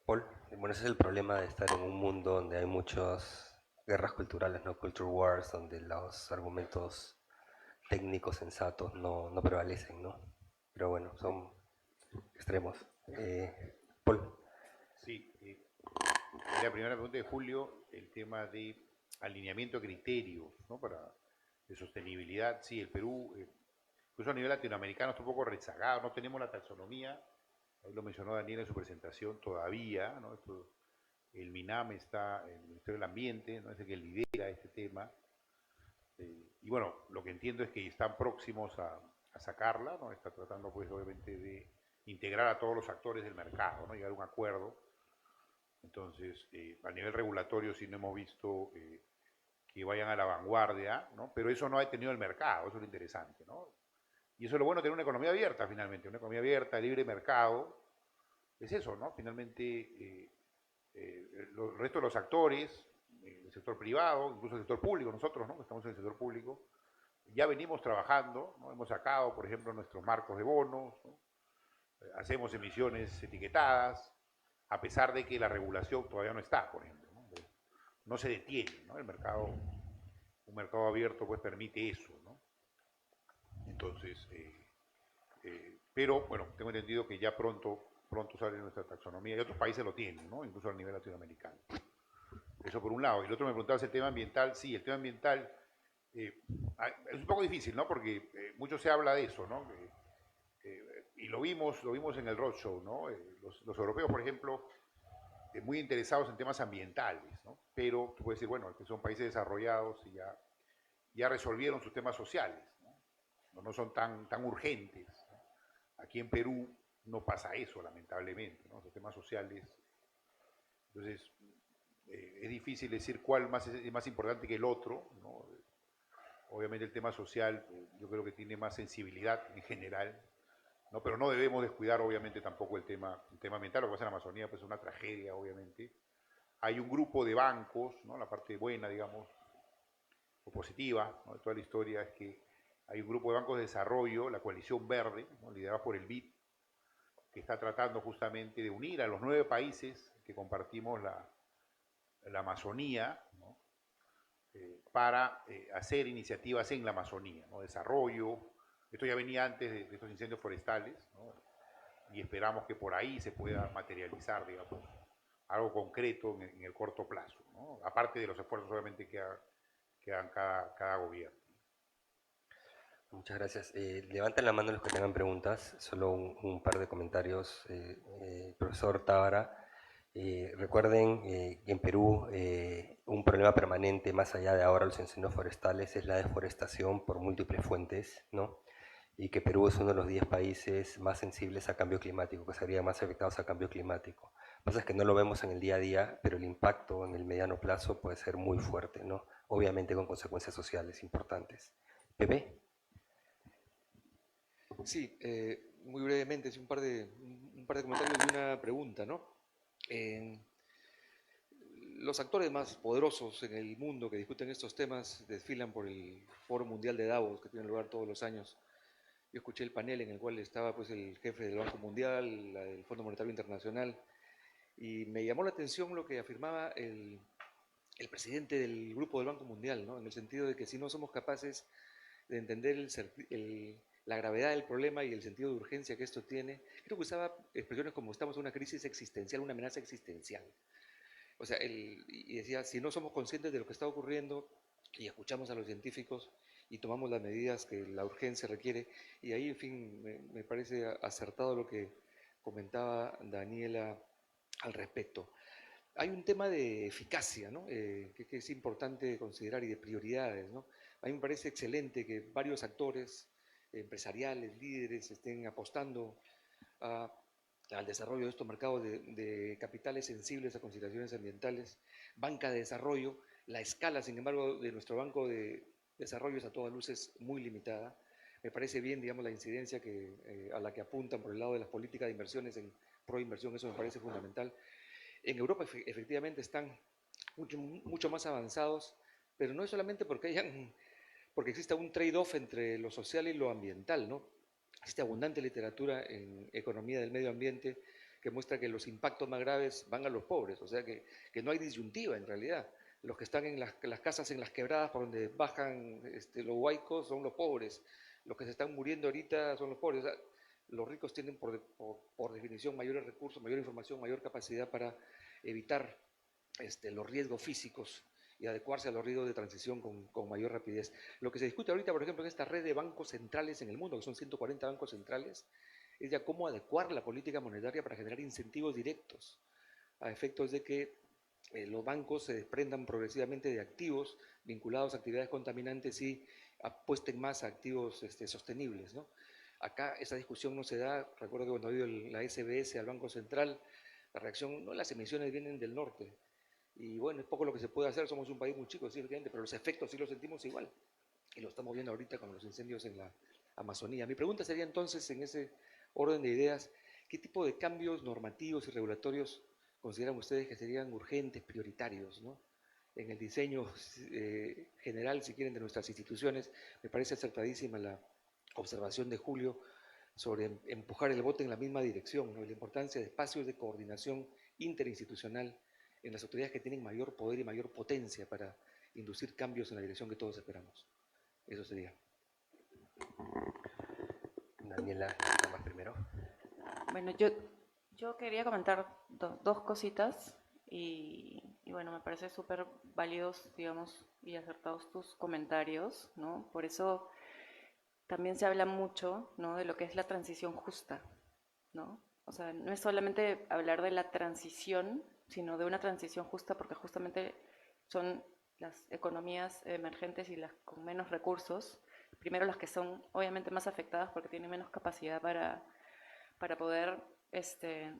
S1: Paul, bueno, ese es el problema de estar en un mundo donde hay muchas guerras culturales, ¿no? Culture wars, donde los argumentos técnicos sensatos no prevalecen, ¿no? Pero bueno, son extremos. Paul.
S3: Sí, la primera pregunta de Julio, el tema de alineamiento de criterios, ¿no? De sostenibilidad. Sí, el Perú, incluso a nivel latinoamericano, está un poco rezagado, no tenemos la taxonomía, ahí lo mencionó Daniel en su presentación, todavía, ¿no? El MINAM está, el Ministerio del Ambiente, ¿no? Es el que lidera este tema. Y bueno, lo que entiendo es que están próximos a sacarla, ¿no? Está tratando, pues, obviamente, de integrar a todos los actores del mercado, ¿no? Llegar a un acuerdo. Entonces, a nivel regulatorio sí no hemos visto que vayan a la vanguardia, ¿no? Pero eso no ha detenido el mercado, eso es lo interesante, ¿no? Y eso es lo bueno de tener una economía abierta, finalmente, una economía abierta, libre mercado, es eso, ¿no? Finalmente, el resto de los actores, el sector privado, incluso el sector público, nosotros, ¿no? Que estamos en el sector público, ya venimos trabajando, ¿no? Hemos sacado, por ejemplo, nuestros marcos de bonos, ¿no? Hacemos emisiones etiquetadas, a pesar de que la regulación todavía no está, por ejemplo, ¿no? No se detiene, ¿no? Un mercado abierto pues permite eso, ¿no? Entonces, pero bueno, tengo entendido que ya pronto sale nuestra taxonomía y otros países lo tienen, ¿no? Incluso a nivel latinoamericano. Eso por un lado. Y el otro me preguntabas el tema ambiental. Sí, el tema ambiental es un poco difícil, ¿no? Porque mucho se habla de eso, ¿no? Y lo vimos en el roadshow, ¿no? Los europeos, por ejemplo, muy interesados en temas ambientales, ¿no? Pero tú puedes decir, bueno, que son países desarrollados y ya resolvieron sus temas sociales, ¿no? No son tan urgentes, ¿no? Aquí en Perú no pasa eso, lamentablemente, ¿no? Los temas sociales. Entonces, es difícil decir cuál es más importante que el otro, ¿no? Obviamente el tema social yo creo que tiene más sensibilidad en general, ¿no? Pero no debemos descuidar obviamente tampoco el tema ambiental. Lo que pasa en la Amazonía pues, es una tragedia, obviamente. Hay un grupo de bancos, ¿no? La parte buena, digamos, o positiva, ¿no? De toda la historia es que hay un grupo de bancos de desarrollo, la Coalición Verde, ¿no? Liderada por el BID, que está tratando justamente de unir a los 9 países que compartimos la Amazonía, ¿no? Para hacer iniciativas en la Amazonía, ¿no? Desarrollo. Esto ya venía antes de estos incendios forestales, ¿no? Y esperamos que por ahí se pueda materializar, digamos, algo concreto en el corto plazo, ¿no? Aparte de los esfuerzos obviamente que hagan cada gobierno.
S1: Muchas gracias. Levanten la mano los que tengan preguntas. Solo un par de comentarios. Profesor Tábara, recuerden que en Perú un problema permanente, más allá de ahora los incendios forestales, es la deforestación por múltiples fuentes, ¿no? Y que Perú es uno de los 10 países más sensibles a cambio climático, que serían más afectados a cambio climático. Lo que pasa es que no lo vemos en el día a día, pero el impacto en el mediano plazo puede ser muy fuerte, ¿no? Obviamente con consecuencias sociales importantes. Pepe.
S6: Sí, muy brevemente, sí, un par de comentarios y una pregunta, ¿no? Los actores más poderosos en el mundo que discuten estos temas desfilan por el Foro Mundial de Davos, que tiene lugar todos los años. Yo escuché el panel en el cual estaba pues, el jefe del Banco Mundial, el Fondo Monetario Internacional, y me llamó la atención lo que afirmaba el presidente del Grupo del Banco Mundial, ¿no? En el sentido de que si no somos capaces de entender la gravedad del problema y el sentido de urgencia que esto tiene, creo que usaba expresiones como estamos en una crisis existencial, una amenaza existencial. O sea, y decía, si no somos conscientes de lo que está ocurriendo y escuchamos a los científicos y tomamos las medidas que la urgencia requiere, y ahí, en fin, me parece acertado lo que comentaba Daniela al respecto. Hay un tema de eficacia, ¿no? Que es importante considerar y de prioridades, ¿no? A mí me parece excelente que varios actores empresariales, líderes, estén apostando a al desarrollo de estos mercados de capitales sensibles a consideraciones ambientales, banca de desarrollo. La escala, sin embargo, de nuestro banco de desarrollo es a todas luces muy limitada. Me parece bien, digamos, la incidencia a la que apuntan por el lado de las políticas de inversiones en proinversión, eso me parece fundamental. En Europa efectivamente están mucho más avanzados, pero no es solamente porque exista un trade-off entre lo social y lo ambiental, ¿no? Existe abundante literatura en economía del medio ambiente que muestra que los impactos más graves van a los pobres, o sea que no hay disyuntiva en realidad. Los que están en las casas, en las quebradas por donde bajan los huaicos son los pobres, los que se están muriendo ahorita son los pobres. O sea, los ricos tienen por definición mayores recursos, mayor información, mayor capacidad para evitar los riesgos físicos y adecuarse a los riesgos de transición con mayor rapidez. Lo que se discute ahorita, por ejemplo, en esta red de bancos centrales en el mundo, que son 140 bancos centrales, es ya cómo adecuar la política monetaria para generar incentivos directos a efectos de que los bancos se desprendan progresivamente de activos vinculados a actividades contaminantes y apuesten más a activos sostenibles, ¿no? Acá esa discusión no se da. Recuerdo que cuando ha ido la SBS al Banco Central, la reacción, no, las emisiones vienen del norte. Y bueno, es poco lo que se puede hacer, somos un país muy chico, sí, efectivamente, pero los efectos sí los sentimos igual. Y lo estamos viendo ahorita con los incendios en la Amazonía. Mi pregunta sería entonces, en ese orden de ideas, ¿qué tipo de cambios normativos y regulatorios consideran ustedes que serían urgentes, prioritarios, ¿no? En el diseño general, si quieren, de nuestras instituciones? Me parece acertadísima la observación de Julio sobre empujar el bote en la misma dirección, ¿no? La importancia de espacios de coordinación interinstitucional en las autoridades que tienen mayor poder y mayor potencia para inducir cambios en la dirección que todos esperamos. Eso sería.
S1: Daniela, más primero.
S2: Bueno, yo quería comentar dos cositas y bueno, me parece súper válidos, digamos, y acertados tus comentarios, ¿no? Por eso también se habla mucho, ¿no? De lo que es la transición justa, ¿no? O sea, no es solamente hablar de la transición, sino de una transición justa, porque justamente son las economías emergentes y las con menos recursos, primero las que son obviamente más afectadas porque tienen menos capacidad para poder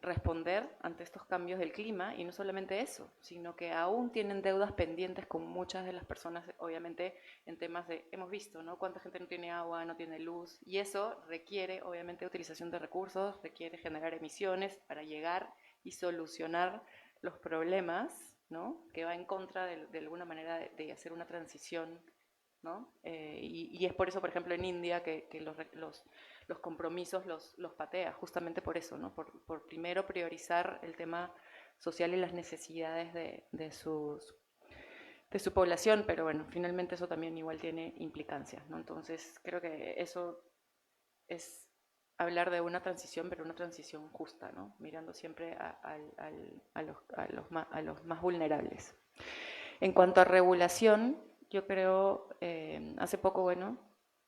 S2: responder ante estos cambios del clima, y no solamente eso, sino que aún tienen deudas pendientes con muchas de las personas, obviamente en temas de, hemos visto, ¿no? Cuánta gente no tiene agua, no tiene luz, y eso requiere obviamente utilización de recursos, requiere generar emisiones para llegar y solucionar los problemas, ¿no? Que va en contra de alguna manera de hacer una transición, ¿no? Y es por eso, por ejemplo, en India que los compromisos los patea, justamente por eso, ¿no? Por primero priorizar el tema social y las necesidades de su población, pero bueno, finalmente eso también igual tiene implicancias, ¿no? Entonces creo que eso es hablar de una transición, pero una transición justa, ¿no? Mirando siempre a los más vulnerables. En cuanto a regulación, yo creo, hace poco, bueno,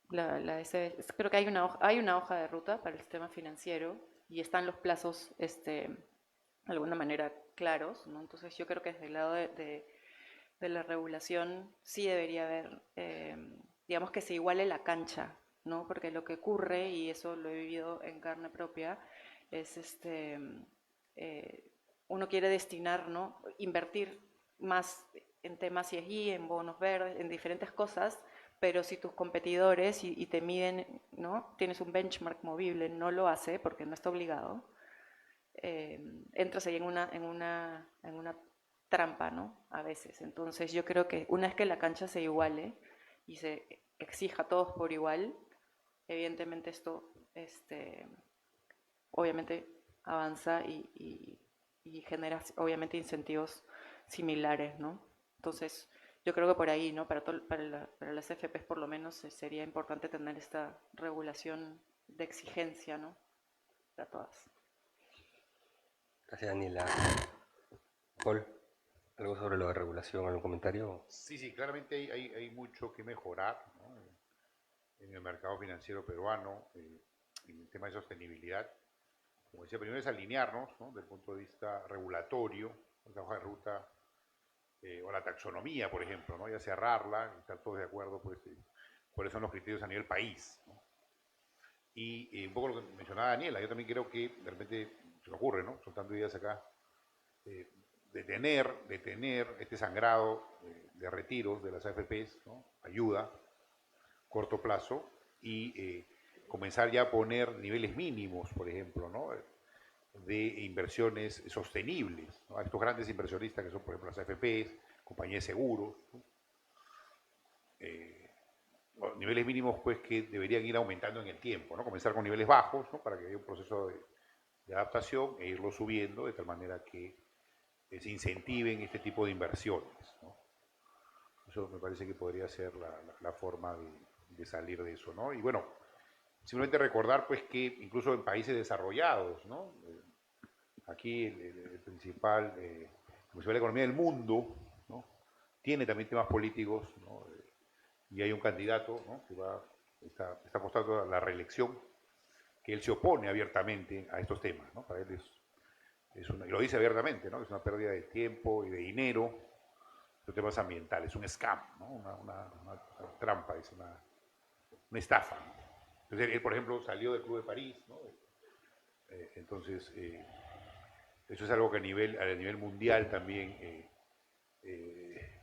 S2: creo que hay una hoja de ruta para el sistema financiero y están los plazos, de alguna manera, claros, ¿no? Entonces yo creo que desde el lado de la regulación sí debería haber, digamos, que se iguale la cancha, ¿no? Porque lo que ocurre, y eso lo he vivido en carne propia, es uno quiere destinar, ¿no? Invertir más en temas ESG, en bonos verdes, en diferentes cosas, pero si tus competidores y te miden, ¿no? Tienes un benchmark movible, no lo hace porque no está obligado, entras ahí en una trampa, ¿no? A veces. Entonces yo creo que una vez que la cancha se iguale y se exija a todos por igual, evidentemente esto obviamente avanza y genera obviamente incentivos similares, ¿no? Entonces yo creo que por ahí, ¿no? Para las FPs por lo menos sería importante tener esta regulación de exigencia, ¿no? Para todas.
S1: Gracias, Daniela. Paul, ¿algo sobre lo de regulación, algún comentario?
S3: Sí, sí, claramente hay mucho que mejorar, ¿no? En el mercado financiero peruano, en el tema de sostenibilidad. Como decía, primero es alinearnos, ¿no? Desde el punto de vista regulatorio, la hoja de ruta o la taxonomía, por ejemplo, ¿no? Ya cerrarla, estar todos de acuerdo, pues, cuáles son los criterios a nivel país, ¿no? Y un poco lo que mencionaba Daniela, yo también creo que de repente se me ocurre, ¿no? Soltando ideas acá, detener este sangrado de retiros de las AFPs, ¿no? Ayuda, corto plazo, y comenzar ya a poner niveles mínimos, por ejemplo, ¿no? De inversiones sostenibles, ¿no? A estos grandes inversionistas que son, por ejemplo, las AFPs, compañías de seguros, ¿no? Niveles mínimos pues que deberían ir aumentando en el tiempo, ¿no? Comenzar con niveles bajos, ¿no? Para que haya un proceso de adaptación e irlo subiendo de tal manera que se incentiven este tipo de inversiones, ¿no? Eso me parece que podría ser la forma de salir de eso, ¿no? Y bueno, simplemente recordar pues que incluso en países desarrollados, ¿no? Aquí el principal la economía del mundo, ¿no? Tiene también temas políticos, ¿no? Y hay un candidato, ¿no? Que está apostando a la reelección, que él se opone abiertamente a estos temas, ¿no? Para él y lo dice abiertamente, ¿no? Es una pérdida de tiempo y de dinero, los temas ambientales, es un scam, ¿no? Una trampa, es una estafa, ¿no? Entonces, él, por ejemplo, salió del Club de París, ¿no? Entonces, eso es algo que a nivel mundial también,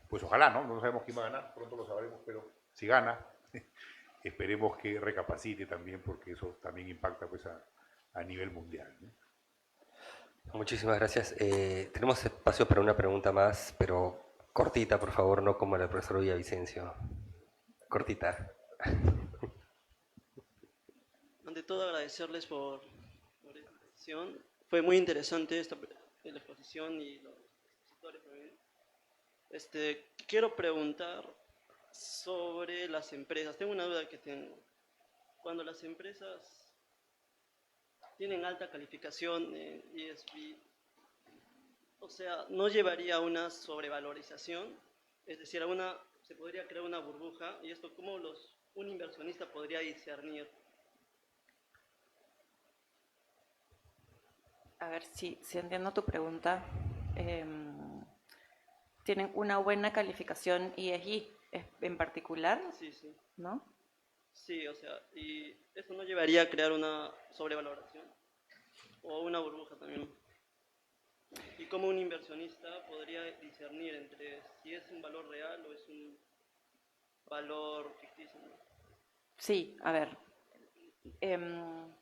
S3: pues ojalá, ¿no? No sabemos quién va a ganar, pronto lo sabremos, pero si gana, esperemos que recapacite también, porque eso también impacta pues a nivel mundial, ¿no?
S1: Muchísimas gracias. Tenemos espacio para una pregunta más, pero cortita, por favor, no como la profesora Villavicencio. Cortita.
S7: Ante todo, agradecerles por la exposición. Fue muy interesante la exposición y los expositores también. Quiero preguntar sobre las empresas. Tengo una duda que tengo. Cuando las empresas tienen alta calificación en ESG, o sea, ¿no llevaría a una sobrevalorización? Es decir, se podría crear una burbuja, y esto, ¿cómo un inversionista podría discernir?
S2: A ver si entiendo tu pregunta. ¿Tienen una buena calificación ESG en particular?
S7: Sí, sí.
S2: ¿No?
S7: Sí, o sea, ¿y eso no llevaría a crear una sobrevaloración? o una burbuja también. Y cómo un inversionista podría discernir entre si es un valor real o es un valor ficticio, ¿no?
S2: Sí, a ver. em,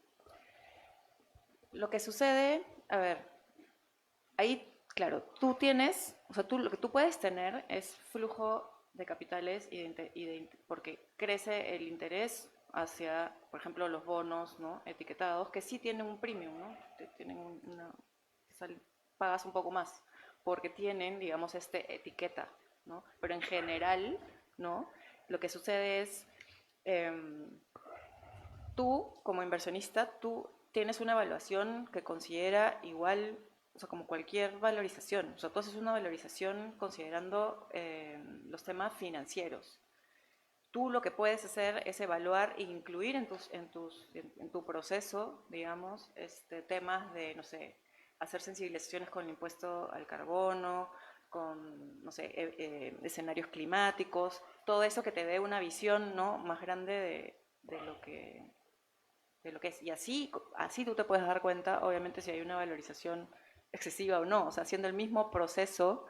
S2: lo que sucede, a ver, ahí, claro, tú tienes, o sea, tú, lo que tú puedes tener es flujo de capitales porque crece el interés hacia, por ejemplo, los bonos, ¿no? Etiquetados, que sí tienen un premium, ¿no? Tienen pagas un poco más, porque tienen, digamos, etiqueta, ¿no? Pero en general, ¿no? Lo que sucede es, em, tú como inversionista, tú tienes una evaluación que considera igual, o sea, como cualquier valorización. O sea, tú haces una valorización considerando los temas financieros. Tú lo que puedes hacer es evaluar e incluir en tu proceso, digamos, temas de, no sé, hacer sensibilizaciones con el impuesto al carbono, con, no sé, escenarios climáticos, todo eso que te dé una visión, ¿no?, más grande de lo que es. Y así tú te puedes dar cuenta, obviamente, si hay una valorización excesiva o no. O sea, haciendo el mismo proceso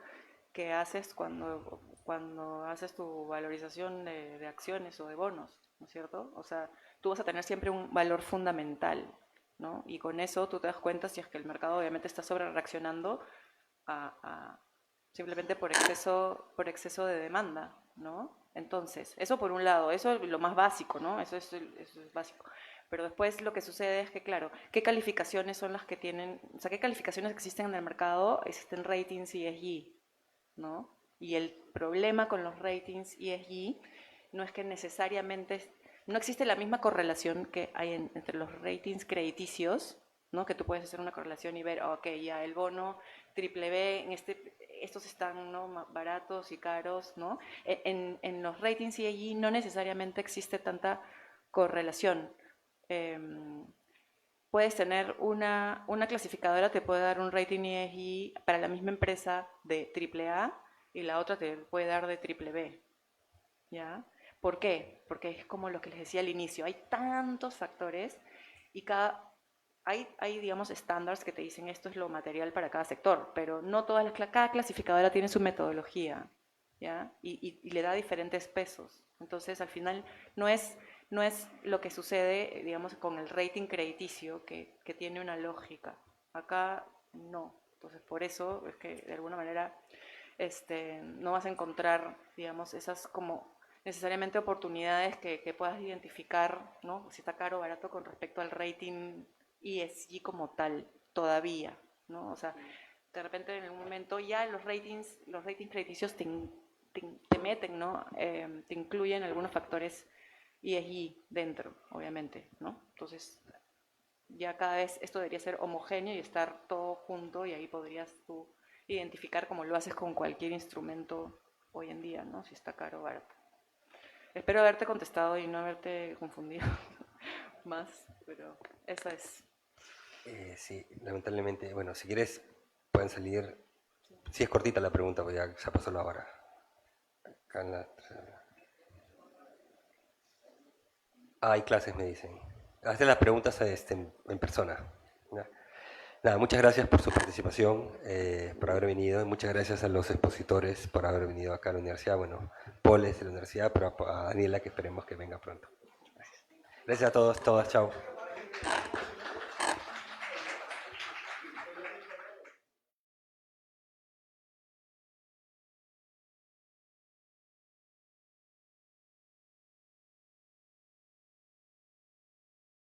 S2: que haces cuando haces tu valorización de acciones o de bonos, ¿no es cierto? O sea, tú vas a tener siempre un valor fundamental, ¿no? Y con eso tú te das cuenta si es que el mercado obviamente está sobre reaccionando simplemente por exceso de demanda, ¿no? Entonces, eso por un lado, eso es lo más básico, ¿no? Eso es básico. Pero después lo que sucede es que, claro, ¿qué calificaciones son las que tienen? O sea, ¿qué calificaciones existen en el mercado? Existen ratings ESG, ¿no? Y el problema con los ratings ESG no es que necesariamente, no existe la misma correlación que hay entre los ratings crediticios, ¿no? Que tú puedes hacer una correlación y ver, ok, ya el bono triple B, estos están, ¿no?, más baratos y caros, ¿no? En los ratings ESG no necesariamente existe tanta correlación. Puedes tener una clasificadora, te puede dar un rating ESG para la misma empresa de AAA y la otra te puede dar de triple B, ¿ya? ¿Por qué? Porque es como lo que les decía al inicio, hay tantos factores y hay, digamos, estándares que te dicen esto es lo material para cada sector, pero no cada clasificadora tiene su metodología, ¿ya? Y le da diferentes pesos. Entonces, al final, no es lo que sucede, digamos, con el rating crediticio, que tiene una lógica. Acá no. Entonces, por eso es que, de alguna manera, no vas a encontrar, digamos, esas como necesariamente oportunidades que puedas identificar, ¿no? Si está caro o barato con respecto al rating ESG como tal, todavía, ¿no? O sea, de repente en algún momento ya los ratings crediticios te meten, ¿no? Te incluyen algunos factores ESG dentro, obviamente, ¿no? Entonces, ya cada vez esto debería ser homogéneo y estar todo junto y ahí podrías tú identificar como lo haces con cualquier instrumento hoy en día, ¿no? Si está caro o barato. Espero haberte contestado y no haberte confundido más, pero eso es.
S1: Sí, lamentablemente, bueno, si quieres pueden salir. Sí, es cortita la pregunta, pues ya pasó la hora. Acá en la... hay clases, me dicen. Hacer las preguntas en persona. ¿Ya? Nada, muchas gracias por su participación, por haber venido, y muchas gracias a los expositores por haber venido acá a la universidad. Bueno, Paul es de la universidad, pero a Daniela, que esperemos que venga pronto. Gracias a todos, todas, chao.